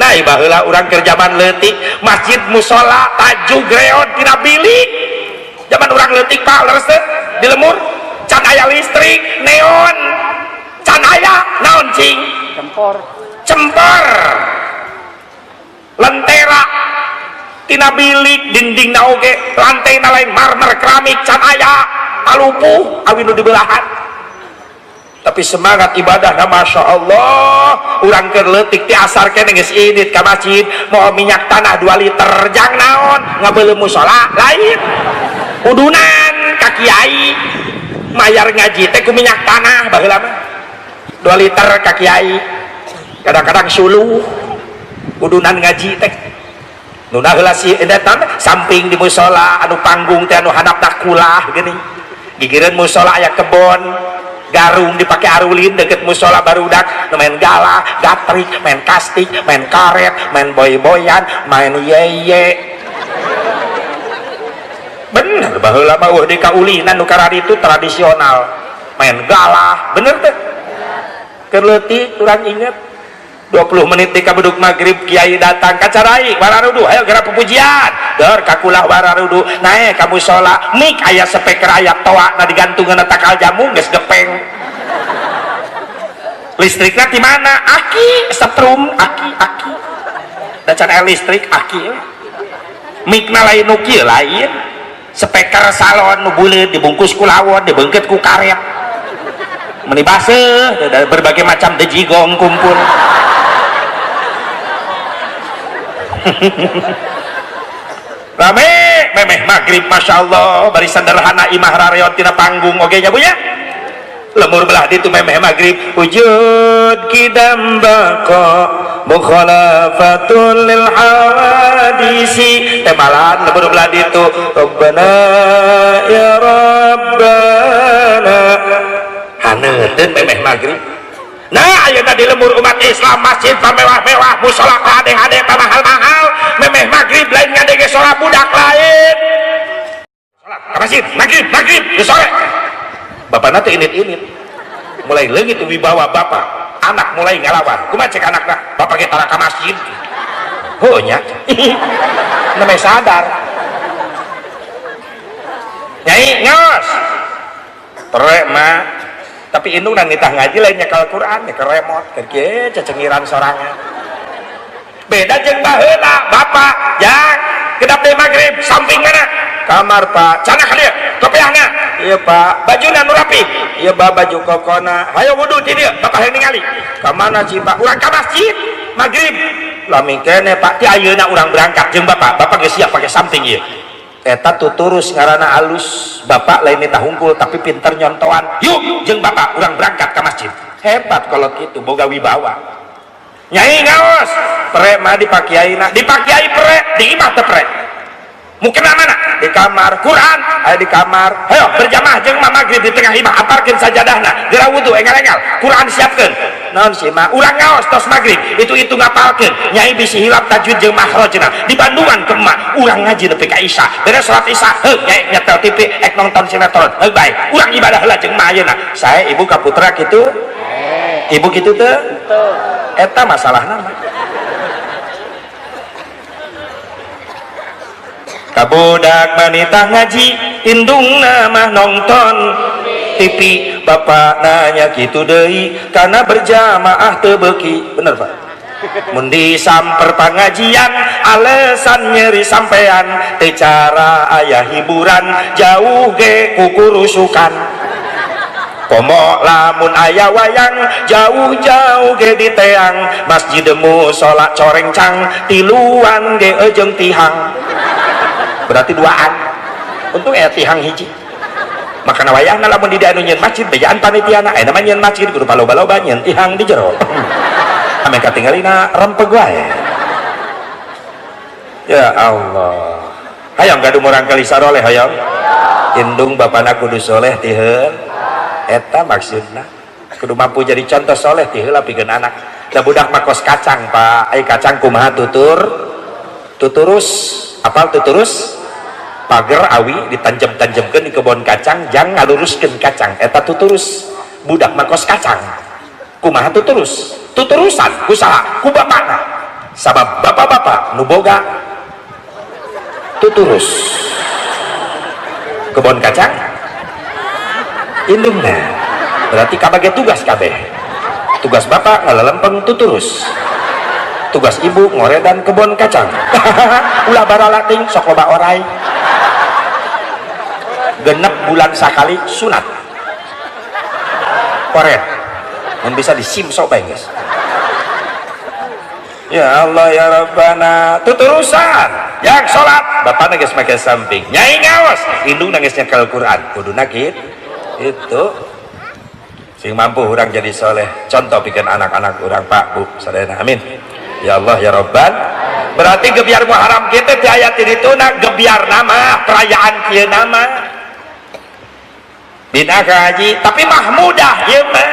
nah ieu baheula urang keur jaman leutik masjid musola tajuk greot tina bilik zaman urang leutik Pak leres teh di lemur can aya listrik neon can aya naon cing cempor lentera tina bilik dinding na oge lantai na lain marmer keramik can aya alupuh awi nu dibelahan tapi semangat ibadah na Masya Allah urang keur leutik ti asar kene geus idit ka masjid mau minyak tanah 2 liter jang naon ngabeuleuh musola lain udunan ka kiai mayar ngaji teh ku minyak tanah baheula mah 2 liter ka kiai kadang-kadang suluh udunan ngaji teh nu heula si edan samping di musola anu panggung teh anu handapna kulah geuning gigireun musola aya kebon garung dipake arulin deket musola barudak nu main galah gatrik main kastik main karet main boy-boyan main yeye bener baheula mah di kaulinan nu karari itu tradisional main galah bener teh keur leutik urang inget 20 menit di kabuduk maghrib kiai datang kacarai wararudu ayo geura pupujian deur kakulah wararudu nae ka musola mik aya speaker aya toa na digantungan takal jamu geus gepeng listrikna di mana aki setrum aki da can aya listrik aki mikna lain nu kieu lain speaker salon nu buleut dibungkus ku lawon dibeungkeut ku karet meni baseuh berbagai macam dejigong kumpul rame memeh maghrib Masya Allah bari sederhana imah rareot tina panggung oge nya Bu nya lemur belah ditu memeh maghrib wujud kidam baqa mukhalafatul lil hawadisi temalan lemur belah ditu Rabbana ya Rabbana haneuteun memeh maghrib. Nah ayeuna di lemur umat Islam masjid pamewah-mewah musola kadeh-kadeh mahal-mahal memeh maghrib lain ngadege sholat budak lain sholat ka masjid maghrib geus sore bapana teh init-init mulai leungit wibawa bapak anak mulai ngalawan kumaha cek anakna bapak ge tara ka masjid heuh nya nemeh sadar nyai nyos tere mah tapi indung dan nitah ngaji lainnya ke Al-Quran ke remote ke cecengiran sorangan beda jeung baheula bapak yang kedap deui magrib samping mana kamar pak cenah dia kopiahna iya pak bajuna nu rapi iya pak baju kokona hayo wudu ti dieu bapak hayang ningali ka mana sih pak urang ka masjid magrib lami kene pak ti ayeuna urang berangkat jeung bapak geus siap pake samping ieu eta tuturus ngaranna alus bapak lain nita hungkul tapi pinter nyontoan yuk jeung bapak urang berangkat ke masjid hebat kalau gitu boga wibawa nyai ngaos pre mah dipakiaina dipakiai pre di imah teu pre mungkin mana di kamar Quran aya di kamar ayo berjamaah jeung mah magrib di tengah imah aparkeun sajadahna geura wudu engal-engal Quran siapkeun naon sih mah urang ngaos tos magrib itu ngapalkeun nyai bisi hilap tajwid jeung makhrajna di Bandungan ke emak urang ngaji nepi ka isya beres salat isya heuh nyai nyetel TV ek nonton sinetron heuh bae urang ibadah heula jeung mah ayeuna sae ibu ka putra kitu ibu kitu teu eta masalahna mah kabudak manitah ngaji indung mah nonton TV bapak nanya gitu deui karena berjamaah teu beuki bener pak mun disamper pangajian alesan nyeri sampean teu cara aya hiburan jauh ge kukurusukan komo lamun aya wayang jauh-jauh ge di teang masjid musola corengcang tiluan ge jeung tihang berarti duaan untung tihang hiji makana wayahna lamun di anu nyeun masjid bejaan panitiana aya namanya nyeun masjid kudu baloba-loba nyeun tihang di jero ame katinggalina rempeg wae ya Allah hayang gaduh urang kali saroleh hayang indung bapana kudu soleh ti heul eta maksudna kudu mampu jadi contoh soleh ti heula pikeun anak da budak mah kos kacang pak ai kacang kumaha tuturus apal tuturus pager awi ditanjem-tanjemkeun di kebon kacang jang ngaluruskeun kacang eta tuturus budak mah kos kacang kumaha tuturusan kusaha ku bapakna sabab bapak-bapak nu boga tuturus kebon kacang indungna berarti kabage tugas kabeh tugas bapak ngalalempeng tuturus tugas ibu ngoredan kebon kacang ulah baralating sok loba orai genep bulan sakali sunat koret mun bisa disimso bae guys ya Allah ya Rabbana tuturusan yang sholat bapak geus make samping nyai ngaos indung geus nyekel Quran kuduna kitu itu sing mampu orang jadi soleh contoh bikin anak-anak orang pak bu sadayana amin ya Allah ya Rabban berarti gebiar Muharram kita di ayat itu nak gebiar nama perayaan kieu nama bina haji tapi mahmudah ya mah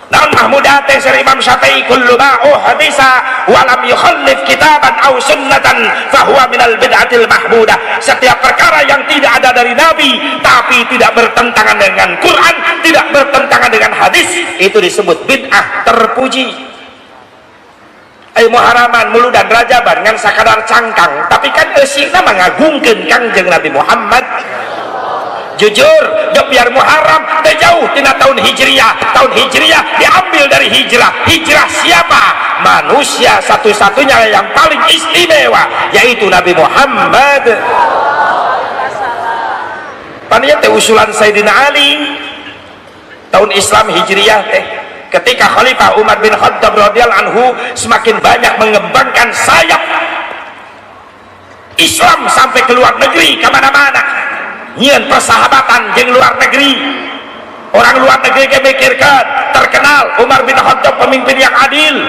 naon mahmudah teh sir Imam Syafi'i kullu ma hadisa wa lam yukhallif kitaban aw sunnatan fa huwa minal bid'atil mahmudah setiap perkara yang tidak ada dari Nabi tapi tidak bertentangan dengan Quran tidak bertentangan dengan hadis itu disebut bid'ah terpuji Muharaman mulu dan Rajaban ngan sakadar cangkang tapi kan eusina mangagungkeun Kangjeng Nabi Muhammad jujur gebiar Muharram teh jauh tina tahun Hijriyah diambil dari hijrah siapa manusia satu-satunya yang paling istimewa yaitu Nabi Muhammad paninya teh usulan Sayyidina Ali tahun Islam Hijriyah teh ketika Khalifah Umar bin Khattab radhiyallahu anhu semakin banyak mengembangkan sayap Islam sampai ke luar negeri kemana-mana nyian persahabatan jeung luar negeri orang luar negeri mikirkan terkenal Umar bin Khattab pemimpin yang adil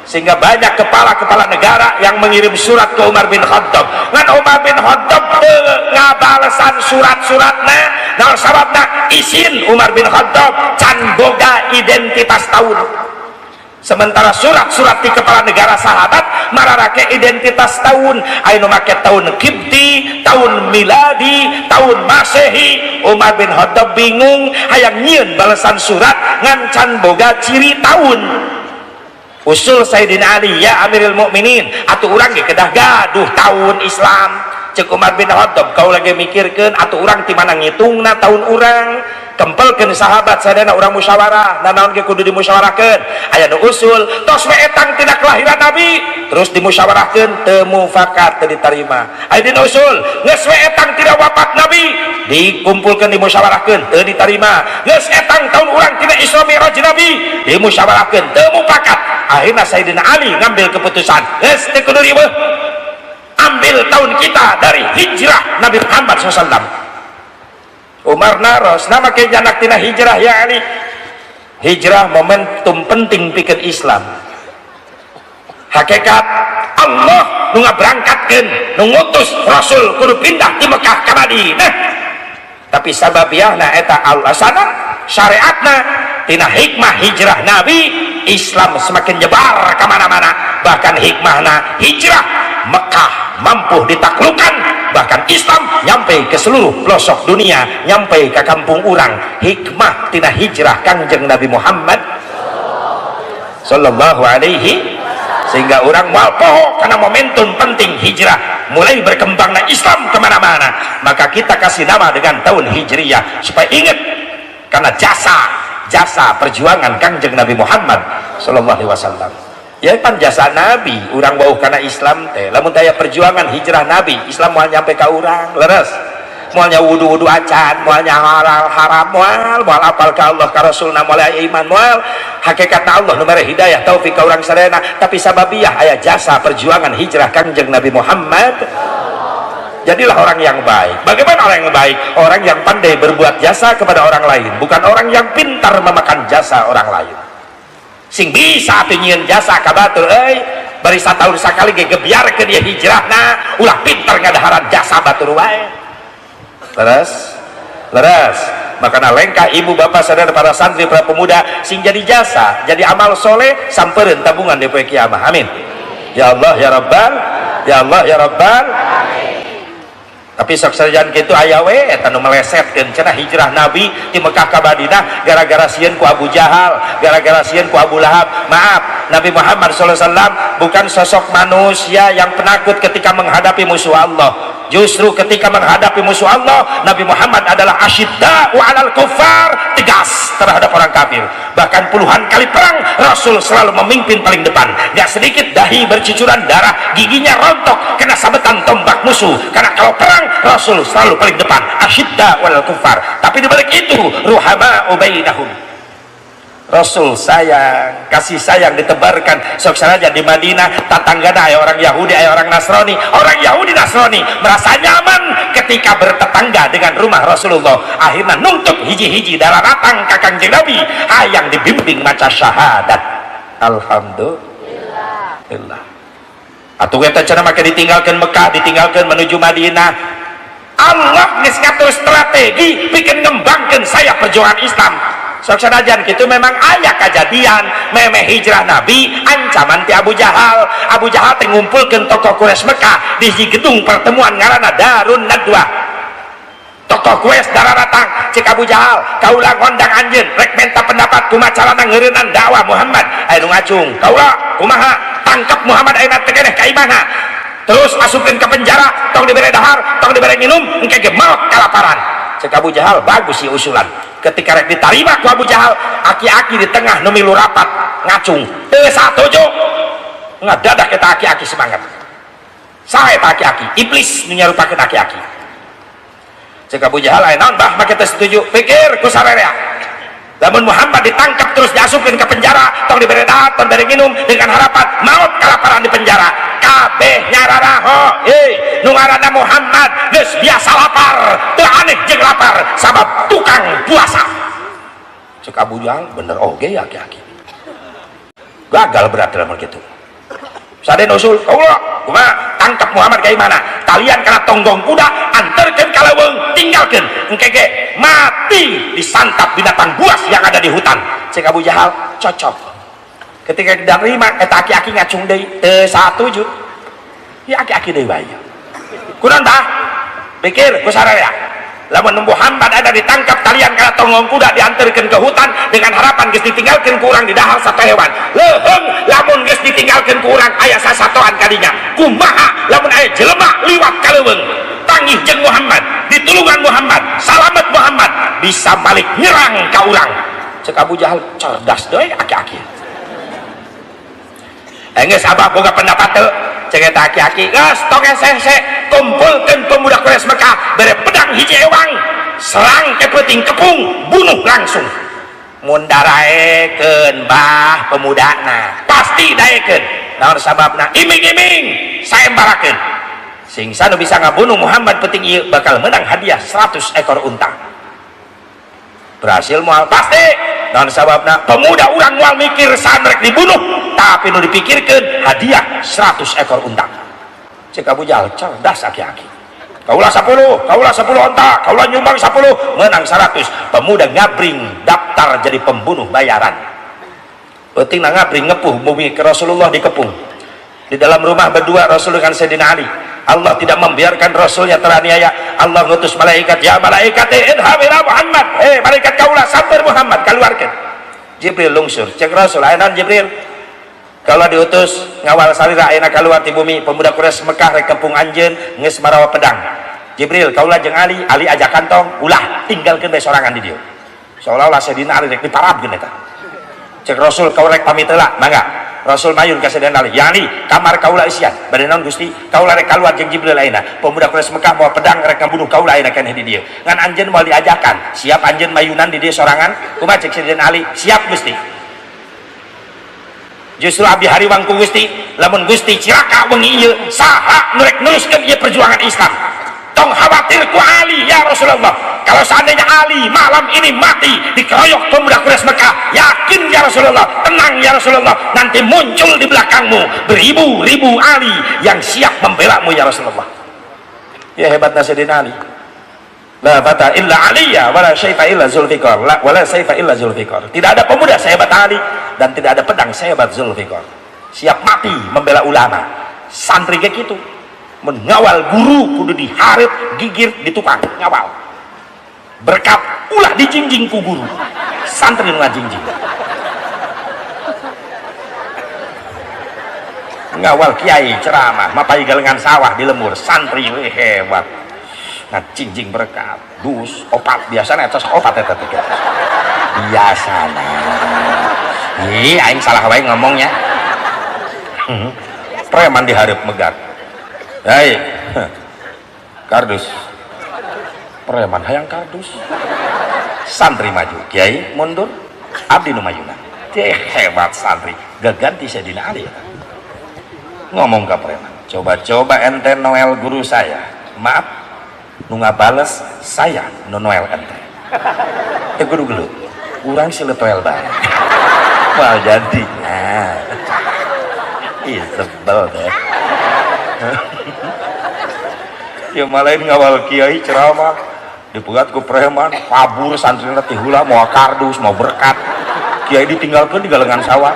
sehingga banyak kepala-kepala negara yang mengirim surat ke Umar bin Khattab ngan Umar bin Khattab ngabalesan surat-suratna nah sababna izin Umar bin Khattab can boga identitas tahun sementara surat-surat di kepala negara sahabat mararake identitas tahun anu make tahun Qibti tahun miladi tahun Masehi Umar bin Khattab bingung hayang nyieun balasan surat ngan can boga ciri tahun usul Sayyidina Ali ya Amirul Mukminin atuh urang ge kedah gaduh tahun Islam cek Umar bin Khattab kau lagi mikirkan atau orang di mana ngitungna tahun orang kempelkeun sahabat sadana urang musyawarah nah naon ge kudu dimusyawarahkeun aya nu usul tos we etang tina kelahiran nabi terus dimusyawarahkeun teu mufakat teu ditarima aya dina usul geus we etang tina wafat nabi dikumpulkeun dimusyawarahkeun teu ditarima geus etang tahun urang tina Isra Mi'raj nabi dimusyawarahkeun teu mufakat akhirna Sayyidina Ali ngambil keputusan geus teu kudu riweuh ambil tahun kita dari hijrah Nabi Muhammad SAW. Umar naros nama kejanak tina hijrah ya Ali hijrah momentum penting pikir Islam hakikat Allah nu ngaberangkatkeun nu ngutus Rasul kudu pindah di Mekah ka Madinah tapi sababiahna eta alasana syariatna tina hikmah hijrah Nabi Islam semakin nyebar kemana-mana bahkan hikmahna hijrah Mekah mampu ditaklukkan bahkan Islam nyampe ke seluruh pelosok dunia nyampe ke kampung urang hikmah tina hijrah kangjeng Nabi Muhammad sallallahu alaihi sehingga orang moal poho karena momentum penting hijrah mulai berkembangnya Islam kemana-mana maka kita kasih nama dengan tahun hijriyah supaya ingat karena jasa perjuangan kangjeng Nabi Muhammad sallallahu alaihi wasallam ya pan jasa Nabi urang wauh karena Islam teh lamun daya perjuangan hijrah Nabi Islam moal nyampe ka urang leres moalnya wudu acan moalnya halal haram moal apal ka Allah ka Rasulna moal aya iman moal hakikatna Allah nu mere hidayah taufik ka urang sadayana tapi sababiah aya jasa perjuangan hijrah kangjeng Nabi Muhammad jadilah orang yang baik bagaimana orang yang baik orang yang pandai berbuat jasa kepada orang lain bukan orang yang pintar memakan jasa orang lain sing bisa atuh nyieun jasa ka batur bari satahun sakali ge gebiarkeun dia hijrahna ulah pinter ngadaharan jasa batur wae leres makana lengkah ibu bapak saudara para santri para pemuda sing jadi jasa jadi amal soleh sampereun tabungan di poe kiamah amin ya Allah ya Rabbal ya Allah ya Rabbal tapi sok sajan kitu aya we eta nu melesetkeun cenah hijrah Nabi di Mekah ka Madinah gara-gara sieun ku Abu Jahal gara-gara sieun ku Abu Lahab maaf Nabi Muhammad SAW bukan sosok manusia yang penakut ketika menghadapi musuh Allah justru ketika menghadapi musuh Allah Nabi Muhammad adalah asyidda'u 'alal kuffar tegas terhadap orang kafir bahkan puluhan kali perang Rasul selalu memimpin paling depan gak sedikit dahi bercucuran darah giginya rontok kena sabetan tombak musuh karena kalau perang Rasul selalu paling depan asyidda wal kufar tapi dibalik itu ruhama ubainahum Rasul sayang kasih sayang ditebarkan sok saja di Madinah tetanggana aya orang Yahudi aya orang Nasrani merasa nyaman ketika bertetangga dengan rumah Rasulullah akhirnya nuntut hiji-hiji daratang ka Kangjeng Nabi hayang dibimbing maca syahadat alhamdulillah atuh eta cenah make ditinggalkeun Mekah ditinggalkeun menuju Madinah Allah geus ngatur strategi bikin ngembangkeun saya perjuangan Islam sok sanajan gitu memang aya kejadian memeh hijrah Nabi ancaman ti Abu Jahal teh ngumpulkeun tokoh Quraisy Mekah di gedung pertemuan ngaranna Darun Nadwa tokoh Quraisy dararatang cek Abu Jahal kaula ngondang anjeun rek menta pendapat kumacarana ngeureunan dakwah Muhammad aya nu ngacung kaula kumaha tangkap Muhammad ayeuna teh keneh ka imana terus asupkeun ke penjara tong dibere dahar tong dibere minum engke ge maot kalaparan cek Abu Jahal bagus sih usulan ketika rek diterima ku Abu Jahal aki-aki di tengah nu milu rapat ngacung teu satuju ngadadak eta aki-aki semangat saha eta aki-aki iblis nu nyarupakeun aki-aki cek Abu Jahal aya naon bah make teu setuju pikir ku sararea lamun Muhammad ditangkap terus diasupkeun ke penjara tong dibere dahar tong dibere minum dengan harapan maut kalaparan di penjara kabeh nyararaho nu ngaranna Muhammad geus biasa lapar teu aneh jeung lapar sabab tukang puasa cek Abu Jahal bener oge ya aki-aki gagal berarti lamun kitu sade usul kaula kumaha tangkap Muhammad ka mana talian kana tonggong kuda anterkeun ka leuweung tinggalkeun engke ge mati disantap binatang buas yang ada di hutan cek Abu Jahal cocok ketika diterima eta aki-aki ngacung deui teu satuju ya aki-aki deui bae kunaon tah pikir ku sararea lamun Muhammad ada ditangkap talian kana tonggong kuda diantarkeun ke hutan dengan harapan geus ditinggalkeun ku urang di dahar satu hewan leuheung lamun geus ditinggalkeun ku urang aya sasatoan kadinya kumaha lamun aya jelema liwat ka leuweung tangih jeung Muhammad ditulungan Muhammad salamet Muhammad bisa balik nyerang ka urang cek Abu Jahal cerdas deui aki-aki geus abah boga pendapat teu cek eta aki-aki geus tong hese kumpulkeun pemuda Quraisy Mekah bere pedang hiji ewang serang ke peuting kepung bunuh langsung mun daraekeun bah pemudana pasti daekeun naon sababna iming-iming saembarakeun sing sanu bisa ngabunuh Muhammad peuting ieu bakal menang hadiah 100 ekor unta berhasil moal pasti naon sababna pemuda urang moal mikir sandrek dibunuh tapi nu dipikirkeun hadiah 100 ekor unta cek Abu Jahal cerdas aki-aki kaulah 10 onta kaulah nyumbang 10 menang 100 pemuda ngabring daftar jadi pembunuh bayaran penting ngabring ngepuh bumi ke Rasulullah dikepung di dalam rumah berdua Rasul dengan Sayyidina Ali Allah tidak membiarkan Rasulnya teraniaya Allah ngutus malaikat ya malaikat idhab ila Muhammad malaikat kaulah sabar Muhammad keluarkan Jibril lungsur cek Rasul ayeuna Jibril kalau diutus ngawal salira ayeuna keluar di bumi pemuda Quraisy Mekah rek kepung anjeun geus marawa pedang Jibril kaulah jeung Ali ajak kantong ulah tinggalkeun bae sorangan di dieu seolah-olah Sayyidina Ali rek diparabkeun eta cek Rasul kau rek pamit heula mangga Rasul mayun ka Sayyidina Ali ya Ali kamar kaulah isian bade naon Gusti kaulah rek kaluar jeung Jibril ayeuna pemuda Quraisy Mekah bawa pedang rek ngabunuh kaulah ayeuna keneh di dieu ngan anjeun moal diajakan siap anjeun mayunan di dieu sorangan kumaha cek Sayyidina Ali siap Gusti justru abdi hariwang ku Gusti lamun Gusti cilaka wengi ieu saha nu rek neruskeun ieu perjuangan Islam tong khawatir ku Ali ya Rasulullah kalau seandainya Ali malam ini mati dikeroyok pemuda Quraisy Mekah yakin ya Rasulullah tenang ya Rasulullah nanti muncul di belakangmu beribu-ribu Ali yang siap membela mu ya Rasulullah ya hebatnya Sayyidina Ali la fata illa aliya wala syaifa illa zulfikar wala syaifa illa zulfikar tidak ada pemuda sehebat Ali dan tidak ada pedang sehebat Zulfikar siap mati membela ulama santri kayak gitu mengawal guru kudu diharap gigir ditukang ngawal berkat ulah dijingjing ku guru santri nu ngajingjing ngawal kiai ceramah mapai galengan sawah di lemur santri hebat ngajingjing berkat dus opat biasanya atas opat eta teh biasana aing salah wae ngomongnya preman diharap megat hei kardus preman hayang kardus santri maju kiai mundur abdi nu mayuna hebat santri gaganti Sayyidina Ali ngomong ke preman coba-coba ente Noel guru saya maaf nu ngabales saya nu Noel ente guru gelut urang siletoel bae mal jadi nah sebel deh ya malain ngawal kiai ceramah dipegat ku preman kabur santri nanti hula mau kardus mau berkat kiai ditinggalkan di galengan sawah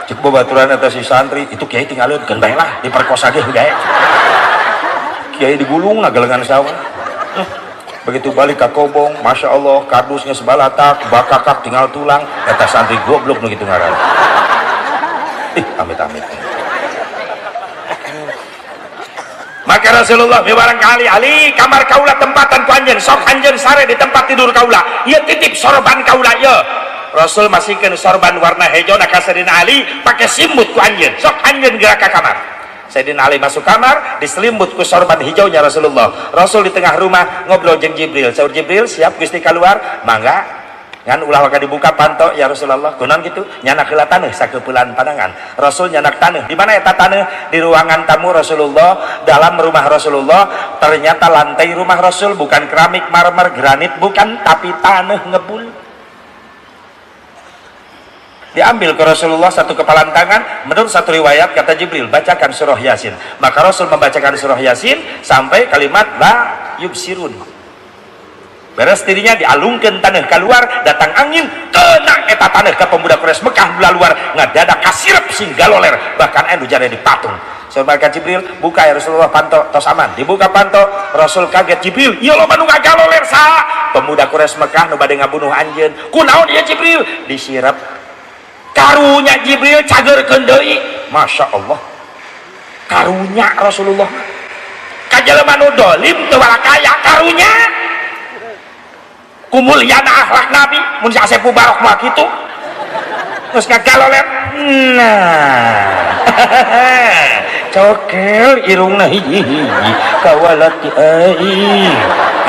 cek babaturan eta si santri itu kiai tinggalin kan bae lah diperkosa ge gae kiai digulung na galengan sawah begitu balik ke kobong Masya Allah kardusnya sebalatak bakakak tinggal tulang eta santri goblok begitu ngaran amit-amit maka Rasulullah barangkali Ali kamar kaulah tempatan ku anjeun sok anjeun sare di tempat tidur kaulah ieu titip sorban kaulah ieu Rasul masihkeun sorban warna hijau na ka Sayyidina Ali pakai simut ku anjeun sok anjeun gerak ka kamar Sayyidina Ali masuk kamar diselimut ku sorban hijaunya Rasulullah Rasul di tengah rumah ngobrol jeung Jibril saur Jibril siap Gusti keluar mangga ngan ulah waka dibuka panto ya Rasulullah kunaon gitu nyanak heula taneuh sakeupelan pandangan Rasul nyanak taneuh di mana eta taneuh di ruangan tamu Rasulullah dalam rumah Rasulullah ternyata lantai rumah Rasul bukan keramik marmer granit bukan tapi taneuh ngebul diambil ke Rasulullah satu kepalan tangan menurut satu riwayat kata Jibril bacakan surah Yasin maka Rasul membacakan surah Yasin sampai kalimat la yubsirun beres dirinya dialungkan tanah keluar datang angin kena eta tanah ke pemuda Quraisy Mekah bula luar ngadadak kasirep sing galoler bahkan anu jare dipatung Saur malaikat Jibril buka ya Rasulullah panto tos aman dibuka panto Rasul kaget Jibril ieu loba nu ngagaloler saha pemuda Quraisy Mekah nu bade ngabunuh anjeun kunaon ieu Jibril disirep karunya Jibril cagerkeun deui Masya Allah karunya Rasulullah kajelema nu dolim teu walakaya karunya kumulyana akhlak Nabi mun si Asep Barok mah kitu terus ngagaloler nah cokel irungna hiji-hiji kawalati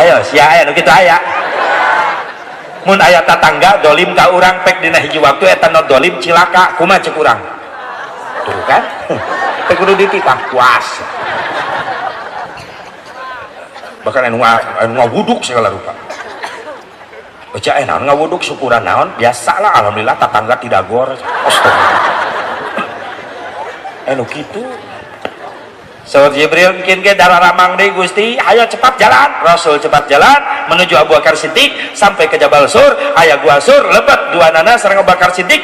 ayo sia aya nu kitu aya mun aya tatangga dolim ka urang pek dina hiji waktu eta nu dolim cilaka kumaha ceuk urang tuh kan teh kudu dititah puas bahkan anu ngawuduk segala rupa baca naon ngawuduk syukuran naon biasa lah alhamdulillah tatangga tidak gor anu kitu Saur Jibril mungkin ke darah ramang deh Gusti ayo cepat jalan Rasul cepat jalan menuju Abu Bakar Siddiq sampai ke Jabal Sur aya gua Sur lebat dua nana sareng Abu Bakar Siddiq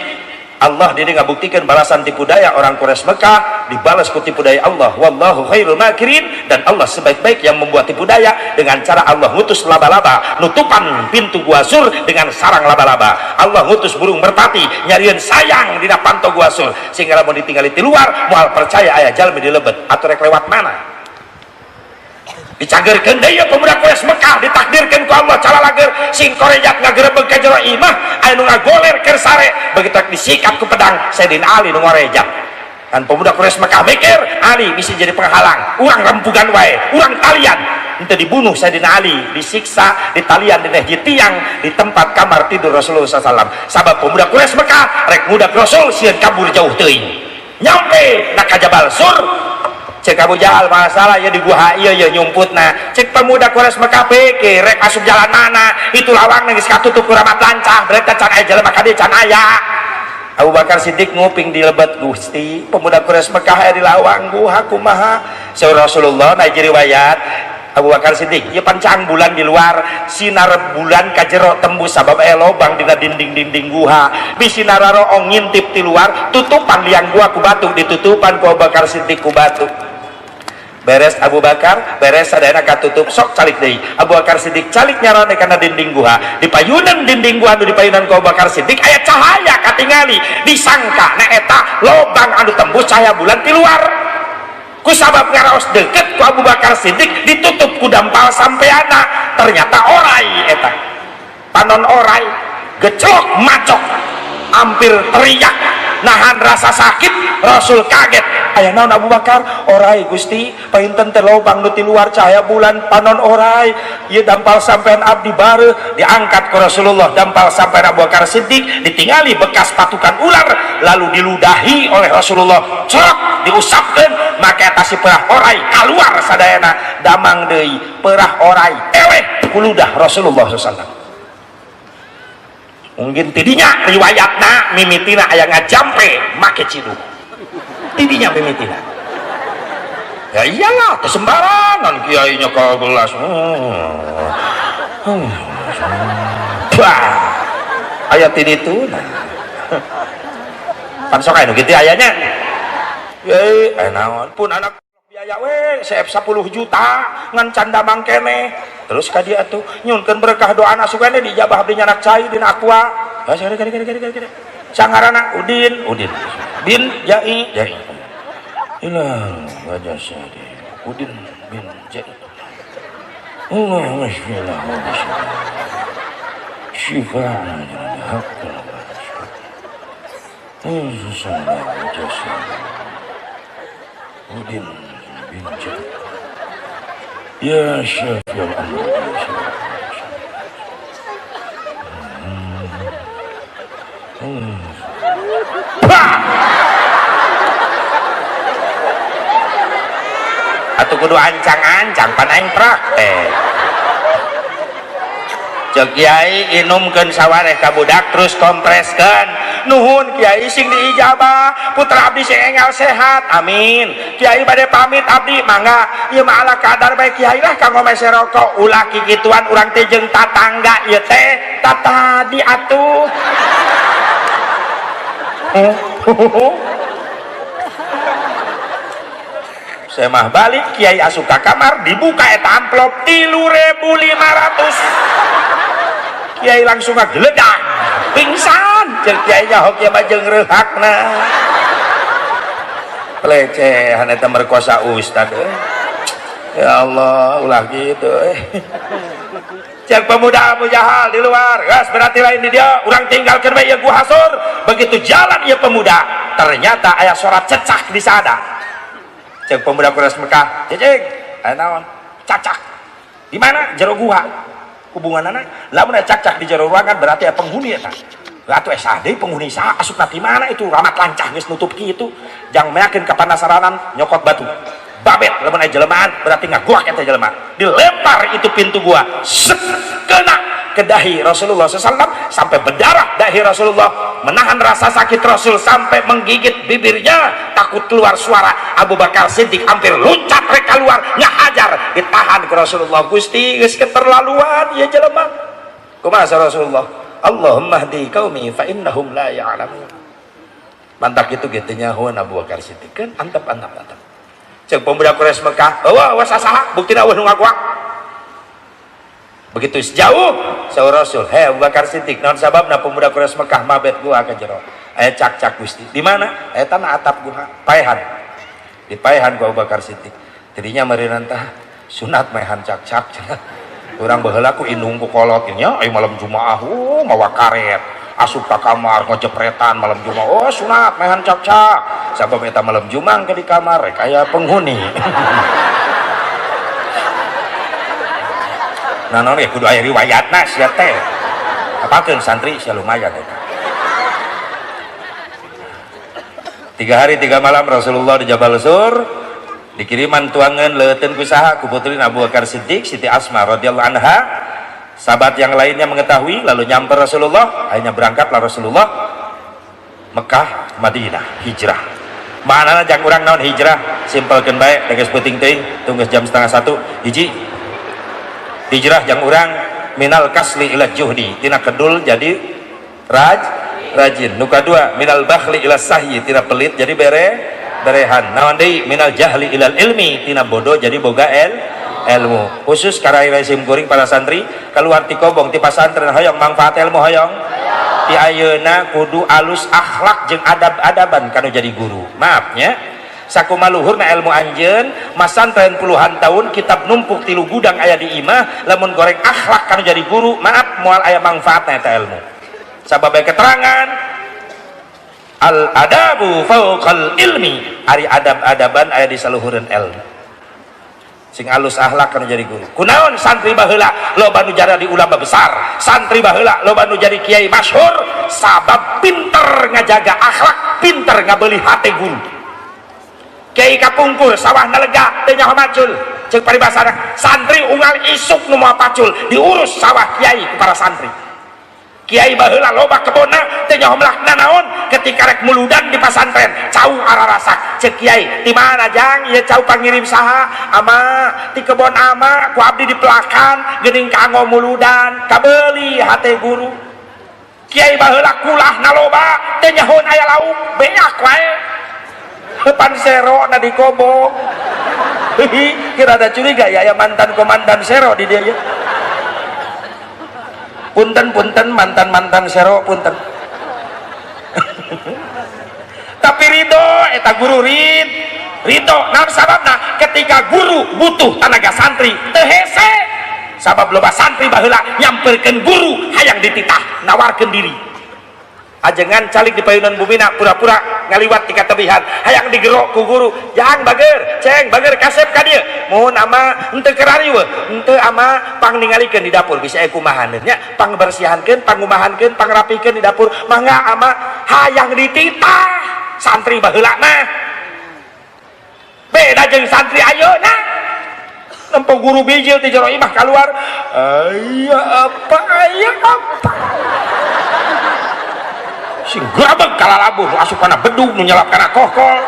Allah diri ngabuktikan balasan tipu daya orang Quraisy Mekah dibalas ku tipu daya Allah wallahu khairul makirin dan Allah sebaik-baik yang membuat tipu daya dengan cara Allah ngutus laba-laba nutupan pintu gua Sur dengan sarang laba-laba Allah ngutus burung merpati nyarieun sayang dina panto gua Sur sehingga lamun ditinggali di luar moal percaya aya jalmi di lebet atuh rek lewat mana dicagerkeun deui pemuda Quraisy Mekah ditakdirkeun ku Allah calalager sing korejat ngagerebeg ka jero imah anu ngagoler keur sare begitu disikat ku pedang Sayyidina Ali nu ngorejat kan pemuda Quraisy Mekah mikir Ali bisa jadi penghalang urang rempugan wae urang talian ente dibunuh Sayyidina Ali disiksa di talian di tiang di tempat kamar tidur Rasulullah SAW sabab pemuda Quraisy Mekah rek ngudak Rasul sieun kabur jauh teuing nyampe na ka Jabal Sur cek Abu Jahal masalah ya di gua ieu ya nyumputna cek pemuda Quraisy Mekah pikir rek asup jalan mana itu lawang geus katutup ku ramat lancah berarti can aya jelema ka dieu can aya Abu Bakar Siddiq nguping di lebet Gusti pemuda Quraisy Mekah aya di lawang gua kumaha saur Rasulullah naik riwayat Abu Bakar Siddiq ieu pancang bulan di luar sinar bulan ka jero tembus sabab aya lobang dina dinding-dinding guha bisi nararo ong ngintip di luar tutupan liang gua ku batu ditutupan ku Abu Bakar Siddiq ku batu beres Abu Bakar beres sadayana katutup sok calik deui Abu Bakar Siddiq calik nyarone kana dinding guha di payunan dinding guha anu di payunan ku Abu Bakar Siddiq aya cahaya katingali disangka na eta lobang anu tembus cahaya bulan di luar ku sabab ngaraos deket ku Abu Bakar Siddiq ditutup ku dampal sampeana ternyata orai eta panon orai gecok macok hampir teriak nahan rasa sakit Rasul kaget aya naon Abu Bakar orai Gusti painten teh lobang nu ti luar cahaya bulan panon orai ieu dampal sampean abdi bareu diangkat ku Rasulullah dampal sampean Abu Bakar Siddiq ditingali bekas patukan ular lalu diludahi oleh Rasulullah cok diusapkeun make eta si perah orai kaluar sadayana damang deui perah orai eleh ku ludah Rasulullah SAW mungkin tidinya riwayatna mimitina aya ngajampe make ciduk tidinya mimitina ya iyalah sembarangan kiainya ka gelas ayat ini tuh pan sok anu kitu ayanya naon pun anak biaya we CF 10 juta ngan canda mangkene terus ka dia atuh nyunkeun berkah doana sugane dijabah abdi nyanak cai dina aqua sangarana Udin bin Jai ilang wajah syadi Udin bin Jai Allah bismillah syifa'an haqqan susana wajah syadi Udin bin Jai ya syafi'al amr atuh kudu ancang-ancang pan aing praktek cek Kiai inumkeun sawareh ka budak terus kompreskeun nuhun Kiai sing diijabah putra abdi sing enggal sehat amin Kiai bade pamit abdi mangga ieu mah ala kadar bae Kiai lah kanggo mese rokok ulah kikituan urang teh jeung tatangga ieu teh tatadi atuh saya mah balik kiai asup ka kamar dibuka eta amplop 3.500 kiai langsung ngageledak pingsan jeung kiai nya hoki mah jeung reuhakna pelecehan eta merkosa ustad ya Allah ulah gitu cek pemuda Abu Jahal di luar gas berarti lain di dia orang tinggalkan bae gua hasur begitu jalan ya pemuda ternyata aya suara cecak di sana cek pemuda Quraisy Mekah cecing aya naon cacak di mana jero gua hubunganana lamun aya cacak di jero ruangan berarti aya penghuni eta atuh asa deui penghuni saha asupna ti mana itu ramat lancah geus nutup kitu jang meyakin kapanasaranan nyokot batu babet lamun aya jelemaan berarti ngaguak eta jelema dilempar itu pintu gua kena ke dahi Rasulullah SAW sampai berdarah dahi Rasulullah menahan rasa sakit Rasul sampai menggigit bibirnya takut keluar suara Abu Bakar Siddiq hampir loncat rek keluar ngahajar ditahan ke Rasulullah Gusti geus keterlaluan ya jelema kumaha Rasulullah Allahumma hdi qaumi fa innahum la ya'lamun mantap gitu gitunya huan Abu Bakar Siddiq kan antep cek pemuda Quraisy Mekah wah sasaha buktina eueuh nu ngaguak begitu sejauh saur Rasul Abu Bakar Siddiq naon sababna pemuda Quraisy Mekah mabet gua ka jero aya cak-cak Gusti di mana eta na atap gua paehan di paehan ku Abu Bakar Siddiq tidinya meureunna tah sunat maehan cak-cak urang baheula ku indung ku kolot nya ai malam Jumaah mawa karet asup ka kamar ngojepretan malam Jumaah oh sunat maehan cak-cak sabab eta malam Jumaah ke di kamar rek aya penghuni nah non ya kudu aya riwayatna sia teh apakeun santri sia lumayan eta 3 hari 3 malam Rasulullah di Jabal Sur dikiriman tuangan leuteun ku saha ku putrin Abu Bakar Siddiq Siti Asma radhiyallahu anha sahabat yang lainnya mengetahui lalu nyamper Rasulullah akhirnya berangkatlah Rasulullah Mekah Madinah hijrah mana jang urang naon hijrah simpelkeun bae geus peuting teuing tunggu jam 12:30 hiji hijrah jang urang minal kasli ila juhdi tina kedul jadi rajin nu kadua minal bakhli ila sahyi tina pelit jadi berehan naon deui minal jahli ilal ilmi tina bodoh jadi boga ilmu khusus karai resim kuring para santri keluar ti kobong ti pasantren hoyong manfaat ilmu hoyong ti ayeuna kudu alus akhlak jeung adab-adaban kanu jadi guru maafnya sakumaha luhurna ilmu anjeun masantren puluhan tahun kitab numpuk tilu gudang aya di imah lamun goreng akhlak kanu jadi guru maaf moal aya manfaatna eta ilmu sabab keterangan al adabu fauqal ilmi ari adab-adaban aya di saluhureun ilmu sing alus akhlak kana jadi guru kunaon santri baheula loba nu jara di ulama besar santri baheula loba nu jadi kiai masyhur sabab pinter ngajaga akhlak pinter ngabeuli hate guru kiai kapungkur sawahna lega teu nyaho macul ceuk paribasana santri unggal isuk nu moal pacul diurus sawah kiai ku para santri kiai baheula loba kebonna teu nyaho melakna naon ketika rek muludan di pasantren cau ararasak ceuk kiai di mana jang ieu cau pangirim saha ama ti kebon ama ku abdi dipelakan geuning kanggo muludan kabeuli hate guru kiai baheula kulahna loba teu nyahoan aya lauk beak wae depan sero na di kobong kira ada curiga ya mantan komandan sero di dia ya punten mantan sero punten tapi ridho eta guru ridho naon sababna ketika guru butuh tenaga santri teu hese sabab loba santri baheula nyamperkeun guru hayang dititah nawarkeun diri ajengan calik di payunan bumina pura-pura ngaliwat tika tebihan hayang digerok ku guru jangan bager kasep ka dieu mohon ama henteu kerarieuh henteu ama pang ningalikeun di dapur bisa kumaha nya pang bersihankeun pangumahankeun pangrapikeun di dapur mangga ama hayang dititah santri baheula mah beda jeung santri ayeuna nempo guru bijil ti jero imah keluar aya apa sing grabeg kalalabuh asup kana bedug nu nyelap kana kokol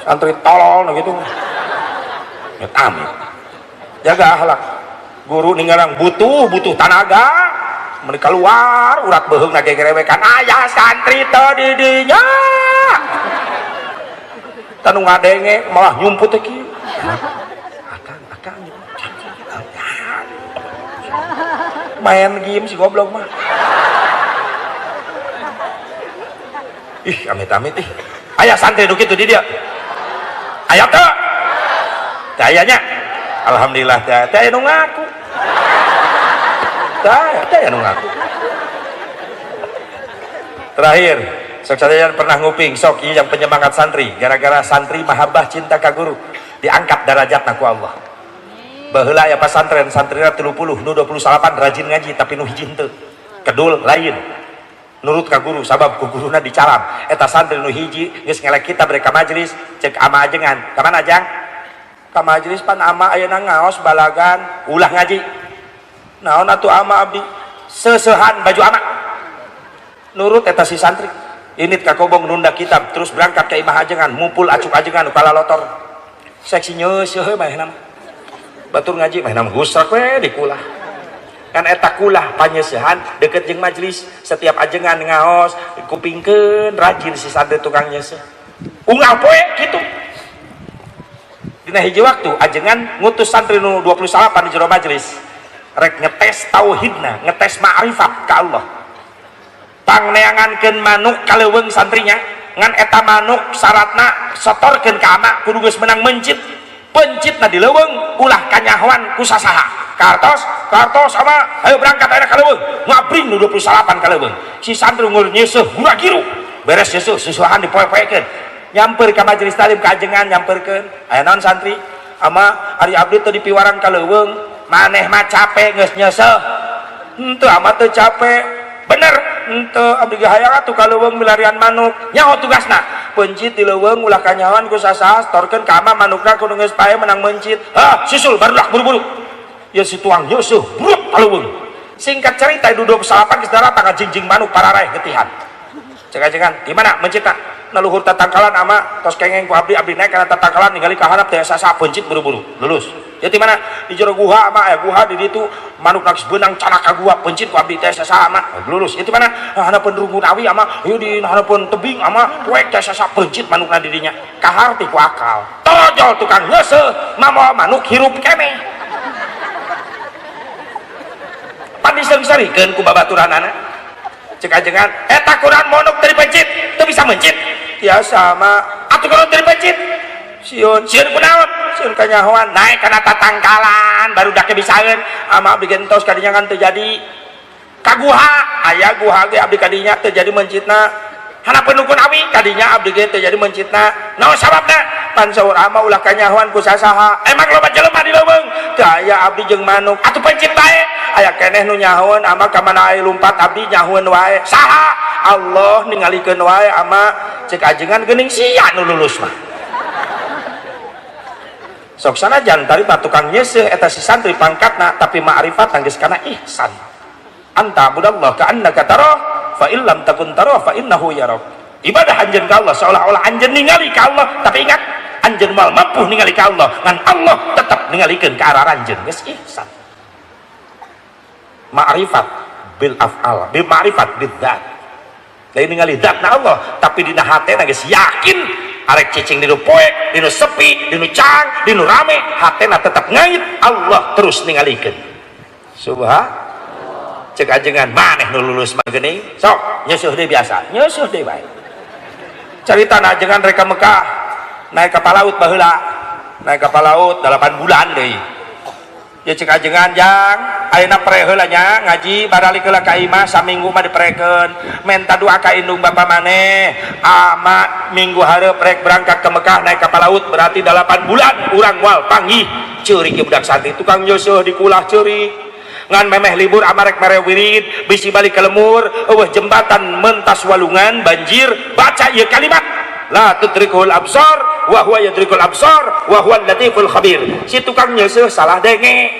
santri tolol gitu ya amit jaga akhlak guru ninggalang butuh tenaga mun keluar urat beuheung na gegerewekan aya santri teu di dinya tanu ngadenge malah nyumput teh kieu akang main game si goblok mah ih amit-amit ih aya santri nu kitu di dia aya teu teh ayanya alhamdulillah teh aya nu ngaku teh aya nu ngaku terakhir sok sadayana pernah nguping sok ieu yang penyemangat santri gara-gara santri mahabbah cinta ka guru diangkat derajatna ku Allah baheula aya pasantren santrina 30 nu 28 rajin ngaji tapi nu hiji henteu kedul lain nurut ka guru sabab ku guruna dicaram eta santri nu hiji geus ngelek kita bere ka majelis cek ama ajengan ka mana ajang ka majelis pan ama ayeuna ngaos balagan ulah ngaji naon atuh ama abdi seusehan baju ama nurut eta si santri init ka kobong nunda kitab terus berangkat ke imah ajengan mumpul acuk ajengan kepala lotor seksi nyeuseun mah nama batur ngaji mah nama gusrak we dikulah kan eta kulah panyeusehan deket jeung majelis setiap ajengan ngaos kupingkeun rajin si santri tukang nyeuseuh unggal poe kitu dina hiji waktu ajengan ngutus santri nu 28 di jero majelis rek ngetes tauhidna ngetes ma'rifat ka Allah pangneangankeun manuk kaleuweung santrinya ngan eta manuk syaratna sotorkeun ka ama kudu geus menang mencit pencitna di leuweung ulah kanyahoan ku sasaha kartos ama ayo berangkat ayeuna ka leuweung ngabring nu 28 ka leuweung si santri ngeur nyeuseum gura-giru beres nyeuseum susuhan dipoe-poekeun nyamper ka majelis talim ka ajengan nyamperkeun aya naon santri ama ari abdi teu dipiwaran ka leuweung maneh mah capek geus nyeuseum henteu ama teu capek bener henteu abdi ge hayang atuh ka leuweung milarian manuk nyaho tugasna pencit di leuweung ulah kanyahoan ku sasaha storkeun ka ama manukna kudu geus pae menang mencit susul barudak buru-buru ya si tuang nyeuseum bruk ka leuweung singkat cerita 28 geus datang ka jingjing manuk pararaeh getihan cek ajengan di mana mencitna naluhur tatangkalan ama tos kengeng ku abdi naik kana tatangkalan ningali ka harap teh sasaha pencit buru-buru lulus ya di mana di jero guha ama guha di ditu manuk nangis benang canak ka gua pencit ku abdi teh sasaha ama lulus itu mana hanapeun rungun awi ama ieu di hanapeun tebing ama poek teh sasaha pencit manukna di dinya kaharti ku akal tojol tukang nyeuseum mamawa manuk hirup keneh pan diseung-seurikeun ku babaturanana cek ajengan eta Quran monok teu dipencit teu bisa mencit biasa mah atuh kalau teu dipencit sieun kunaon sieun kanyahoan naik kana tatangkalan baru dak bisaeun ama abdi gentos kadinya kan teu jadi kaguha aya guha ge abdi kadinya teu jadi mencitna hanapeun nukun awi kadinya abdi ge teu jadi mencitna naon sababna pan saur ama ulah kanyahoan ku sasaha emang loba jelema di leuweung teu aya abdi jeung manuk atuh pencit bae aya keneh nu nyahoan ama ka mana aya lumpat abdi nyahoan wae saha Allah ningalikeun wae ama cek ajengan geuning sia nu lulus mah sok sanajan tari tukang nyeuseum eta si santri pangkatna tapi ma'rifat geus kana ihsan anta budallah ka annaka tarah fa illam takun tarah fa innahu yarak ibadah anjeun ka Allah seolah-olah anjeun ningali ka Allah tapi ingat anjeun moal mampu ningali ka Allah ngan Allah tetep ningalikeun ka arah anjeun geus ihsan ma'rifat bil af'al bil ma'rifat bid dzat lain ningali dzatna Allah tapi dina hatena geus yakin arek cicing dinu poek dinu sepi dinu cang dinu rame hatena tetap ngait Allah terus ningalikeun subhanallah cek ajengan maneh nu lulus mah geuning sok nyeuseum deui biasa nyeuseum deui bae caritana ajengan reka Mekah naik kapal laut baheula naik kapal laut 8 bulan deui ya cek ajengan jang ayeuna pre heula nya ngaji baralik heula ka imah saminggu mah diprekeun menta doa ka indung bapa maneh ama minggu hareup rek berangkat ke Mekah naik kapal laut berarti 8 bulan urang moal panggih ceurik budak santri tukang nyeuseum dikulah ceurik ngan memeh libur amarek mere wirid bisi balik ke lemur eueuh jembatan mentas walungan banjir baca ieu kalimat la tudrikul absar wa huwa yudrikul absar wa huwa latiful khabir si tukang nyeuseum salah denge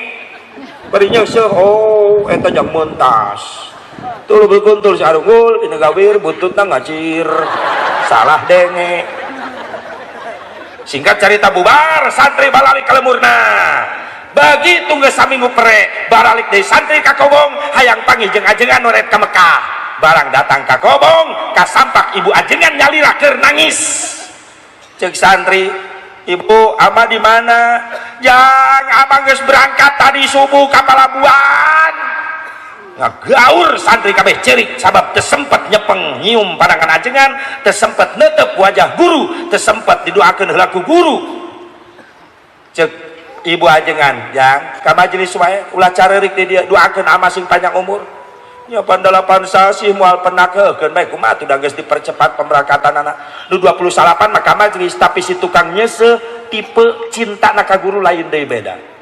bari nyeuseum oh eta jang mentas tuluy beuntul si arungul dina gawir buntutna ngacir salah denge singkat cerita bubar santri balalik ka lemurna begitu geus saminggu pere baralik deui santri ka kobong hayang panggih jeung ajengan noret ka Mekah barang datang ka kobong ka sampak ibu ajengan nyalira keur nangis cek santri, ibu ama di mana? Yang ama geus berangkat tadi subuh ka Palabuhan. Ngagaur santri kabeh cerik sabab teu sempet nyepeng nyium pandangan ajengan, teu sempet neuteup wajah guru, teu sempet didoakeun heula ku guru. Cek ibu ajengan, yang ka majelis wae ulah careurik di dia doakeun ama sing panjang umur. Nya pandalapan sasih moal penakeun bae kumaha teu geus dipercepat pemberangkatan anak. Nu 28 maka majelis tapi si tukang nyese tipe cinta na ka guru lain deui beda.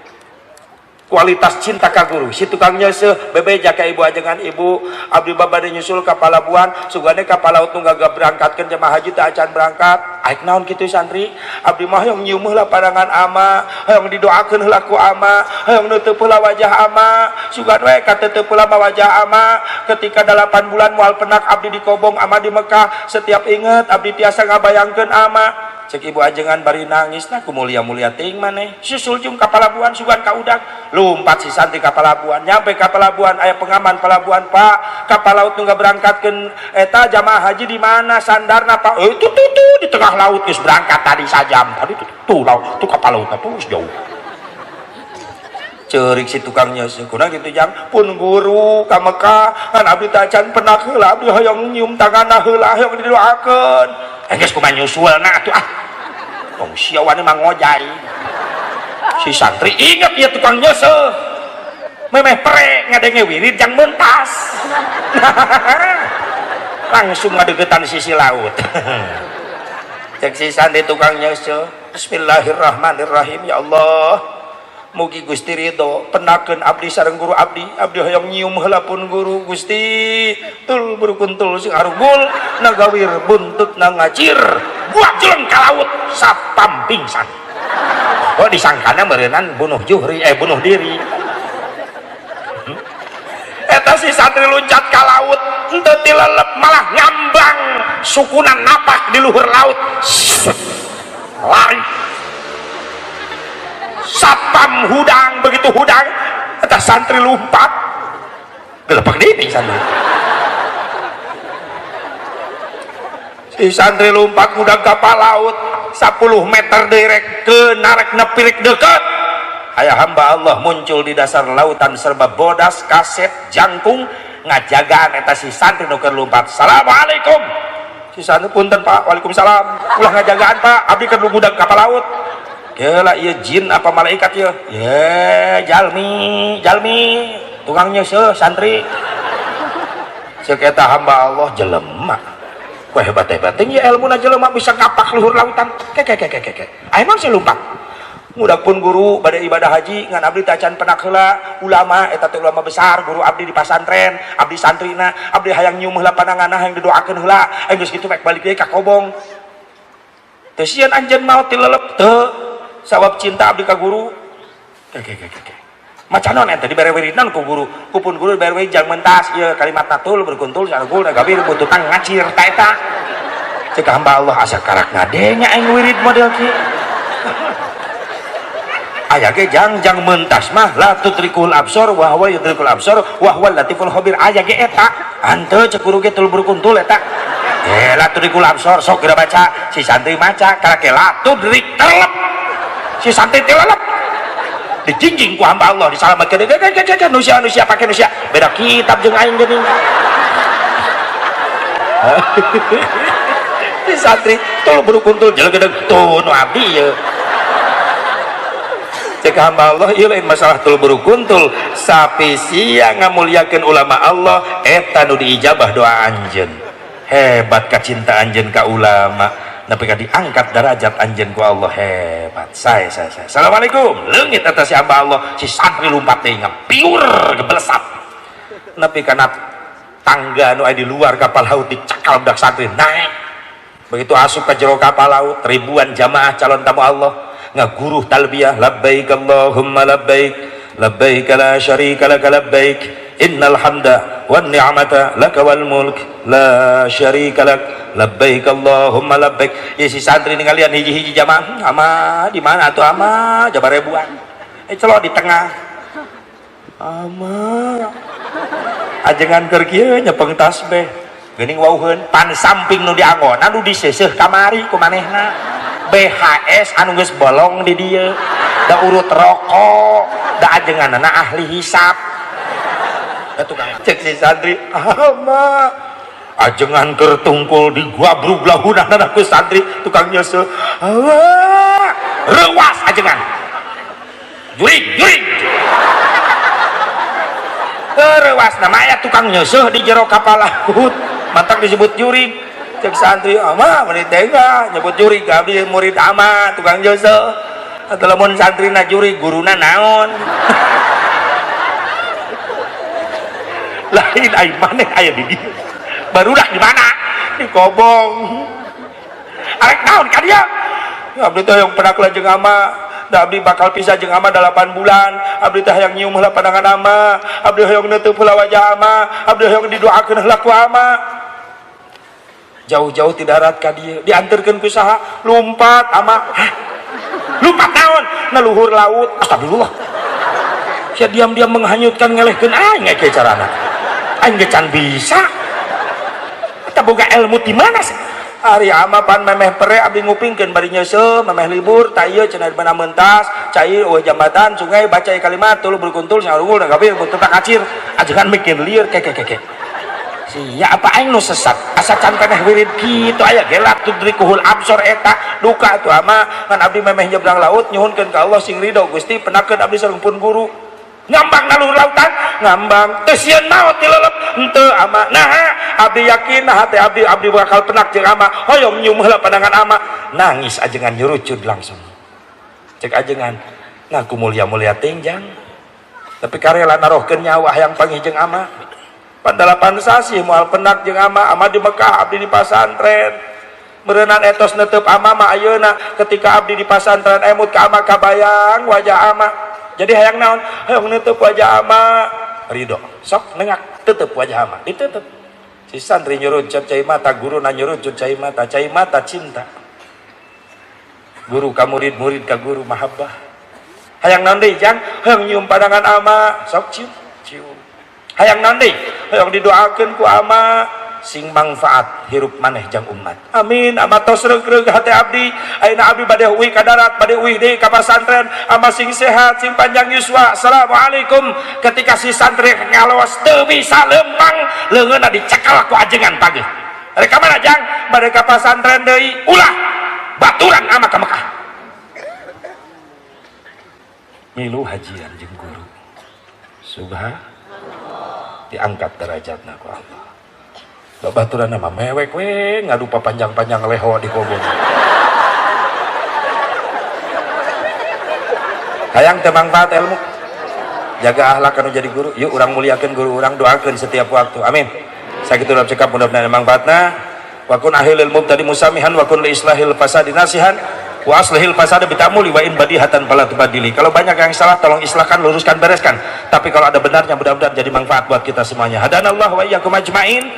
Kualitas cinta ka guru si tukang nyese bebeja ka ibu ajengan, ibu abdi babade nyusul ka Palabuhan sugane ka Palaut nu gaga berangkatkeun jemaah haji teh acan berangkat aik naon kitu santri abdi mah hoyong nyium heula pandangan ama, hoyong didoakeun heula ku ama, hoyong neuteub heula wajah ama, sugan we ka teuteub heula wajah ama. Ketika 8 bulan moal penak abdi di Kobong ama di Mekah, setiap inget abdi tiasa ngabayangkeun ama. Cek ibu ajengan bari nangis, nah ku mulia-mulia ting maneh susul jeung ka Palabuhan sugan ka udag lumpat si santri ka Palabuhan, nyampe ka Palabuhan aya pengaman Palabuhan, Pak kapal laut nu berangkatkeun eta jamaah haji di mana sandarna Pak? Tuh di tengah laut geus berangkat tadi sajam tadi tuh laut tuh kapal lautna tuh jauh. Ceurik si tukang nyeuseun kunaon kitu jang pun guru ka Mekah kan abdi teh acan penak heula abdi hoyong nyium tanganna heula hoyong didoakeun geus kumaha nyusulna atuh tong sia wani mah ngojai. Si santri inget ya tukang nyeuseun memeh pere ngadenge wirid jang mentas langsung ngadegetan sisi laut. Cek si santri tukang nyeuseun bismillahirrahmanirrahim, ya Allah mugi Gusti ridho penakeun abdi sareng guru abdi hoyong nyium heula pun guru Gusti tul berukuntul sing arugul nagawir buntut ngacir buat jeleng ka laut sapam pingsan. Oh disangkana meureunan bunuh diri. Eta si santri loncat ka laut henteu tilelep malah ngambang sukunan napak di luhur laut lari sapam hudang, begitu hudang eta santri lompat gelepek deui santri. Si santri lompat hudang kapal laut 10 meter derek ke narek nepirek deket aya hamba Allah muncul di dasar lautan serba bodas kaset jangkung ngajagaan eta si santri nu keur lompat. Assalamualaikum. Si santri punten Pak. Waalaikumsalam. Ulah ngajagaan Pak abdi keur hudang kapal laut. Keula ieu jin apa malaikat ieu? Ya, jalmi tukang nyeuseun santri. Ceuk eta hamba Allah jelema. Ku hebat-hebat teh ieu elmuna jelema bisa ngapak luhur lautan. Aya naon sih lumpat? Mudak pun guru bade ibadah haji ngan abdi teh acan penak heula ulama eta teh ulama besar guru abdi di pasantren, abdi santrina, abdi hayang nyium heula pandanganna hayang didoakeun heula. Geus kitu rek balik deui ka Kobong. Teu sieun anjeun maot tilelep teu. Sabab cinta abdi ka guru macan non ente dibere wiridan ku guru kupun guru dibere wirid jang mentas ieu kalimat natul berkuntul sarugul gabir buntutan ngacir ta eta ceuk hamba Allah asa karak ngadenya aing wirid model kieu aya ge jang mentas mah la tutrikul absor wa huwa yudrikul absor wa huwa latiful khabir aya ge eta hanteu ceuk guru ge tul berkuntul eta la tutrikul absor sok geura baca si santri maca karake la tudrik telep si santri tilelep dijingjing ku hamba Allah disalamatkeun nusia pake nusia beda kitab jeung aing geuning si santri tuluy berukuntul jelegedeg tuh nu abdi ieu cek hamba Allah ieu lain masalah tuluy berukuntul sapi sia ngamuliakeun ulama Allah eta nu diijabah doa anjeun hebat kacinta anjeun ka ulama tapi kan diangkat derajat anjeun ku Allah hebat. Saya. Assalamualaikum. Leungit eta si hamba Allah si santri lompat teh ngapiur gebelesat. Nepi kana tangga nu aya di luar kapal laut dicakal budak santri naik. Begitu asup ka jero kapal laut ribuan jamaah calon tamu Allah ngaguruh talbiyah labbaik Allahumma labbaik labbaik la syarika lak labbaik innal hamda wan ni'mata lak wal mulk la syarika lak labbaik Allahumma labbaik. Ya si santri ningalian hiji-hiji jamaah ama di mana atuh ama jabar ribuan celok di tengah ama ajengan keur kieu nyepeng tasbih geuning wauheun pan samping nu dianggona nu diseuseuh kamari ku manehna BHS anu geus bolong di dieu da urut rokok da ajenganna ahli hisab da tukang cek si santri ama ajengan keur tungkul di gua bruglahunan ku santri tukang nyeuseul rewas ajengan juring rewas nama aya tukang nyeuseul di jero kapal laut mantak disebut juring cek santri ama menit tega nyebut juring abdi murid ama tukang nyeuseul atau lamun santrina juring guruna naon lain ai maneh aya di dieu barudak di mana di kobong arek naon ka dia abdi teh yang pernah jeung ama da abdi bakal pisah jeung ama 8 bulan abdi teh hayang nyium heula pandangan ama abdi hayang neuteuf heula wajah ama abdi hayang didoakeun heula ku ama jauh-jauh ti darat ka dieu dianterkeun ku saha lumpat ama lumpat naon na luhur laut astagfirullah sia diam-diam menghanyutkan ngelehkeun aing ge carana aing ge can bisa eta boga ilmu di mana sih ari ama pan memeh pere abdi ngupingkeun bari nyeuseul memeh libur ta ieu cenah mana mentas cai eueuh jambatan sungai baca kalimat tuluy berkuntul sarungul da gabe mun teu kacir ajengan mikir lieur keke sia apa aing nu sesat asa can peneh wirid kitu aya gelak tudrikuhul absor eta duka atuh ama kan abdi memeh nyebrang laut nyuhunkeun ka Allah sing ridho Gusti penakeun abdi sareng pun guru ngambang nalur lautan ngambang teu sieun maot ti leuleup henteu ama nah abdi yakin nah teh abdi bakal penak jeung ama hoyong nyium heula pandangan ama nangis ajengan nyurucud langsung cek ajengan ngaku mulia-mulia tingjang tapi karela narohkeun nyawa hayang panggih jeung ama pandalapan sasih moal penak jeung ama di Mekah abdi di pasantren meureunnan etos neuteup ama mah ayeuna ketika abdi di pasantren emut ka ama kabayang wajah ama jadi hayang naon hayang neuteuk wajah ama ridho sok nengak tetep wajah ama ditutup si santri nyurucut cai mata guru na nyurucut cai mata cinta guru ka murid ka guru mahabbah hayang naon deui jang hayang nyium pandangan ama sok cium hayang naon deui hayang didoakeun ku ama sing manfaat hirup maneh jang umat amin ama tos reug-reug hate abdi ayeuna abdi bade uwi ka darat bade uwi deui ka pasantren ama sing sehat sing panjang yuswa assalamualaikum ketika si santri ngalawas teu bisa lempang leungeunna dicekal ku ajengan pageuh rek mana jang bade ka pasantren deui ulah baturan ama ka Mekah milu hajian jeung guru subhanallah diangkat derajatna ku Allah babaturan nama mewek we ngadu panjang-panjang leho di kobong hayang teu manfaat ilmu jaga akhlak anu jadi guru yuk urang muliakeun guru urang doakeun setiap waktu amin sakitu urang cekap mudah-mudahan manfaatna wa kun ahilil mubtadi musamihan wa kun li islahil fasadi nasihan wa aslihil fasada bitamuli wa in badihatan fala tubadili kalau banyak yang salah tolong islahkan luruskan bereskan tapi kalau ada benarnya mudah-mudahan jadi manfaat buat kita semuanya hadanallahu wa iyyakum ajmain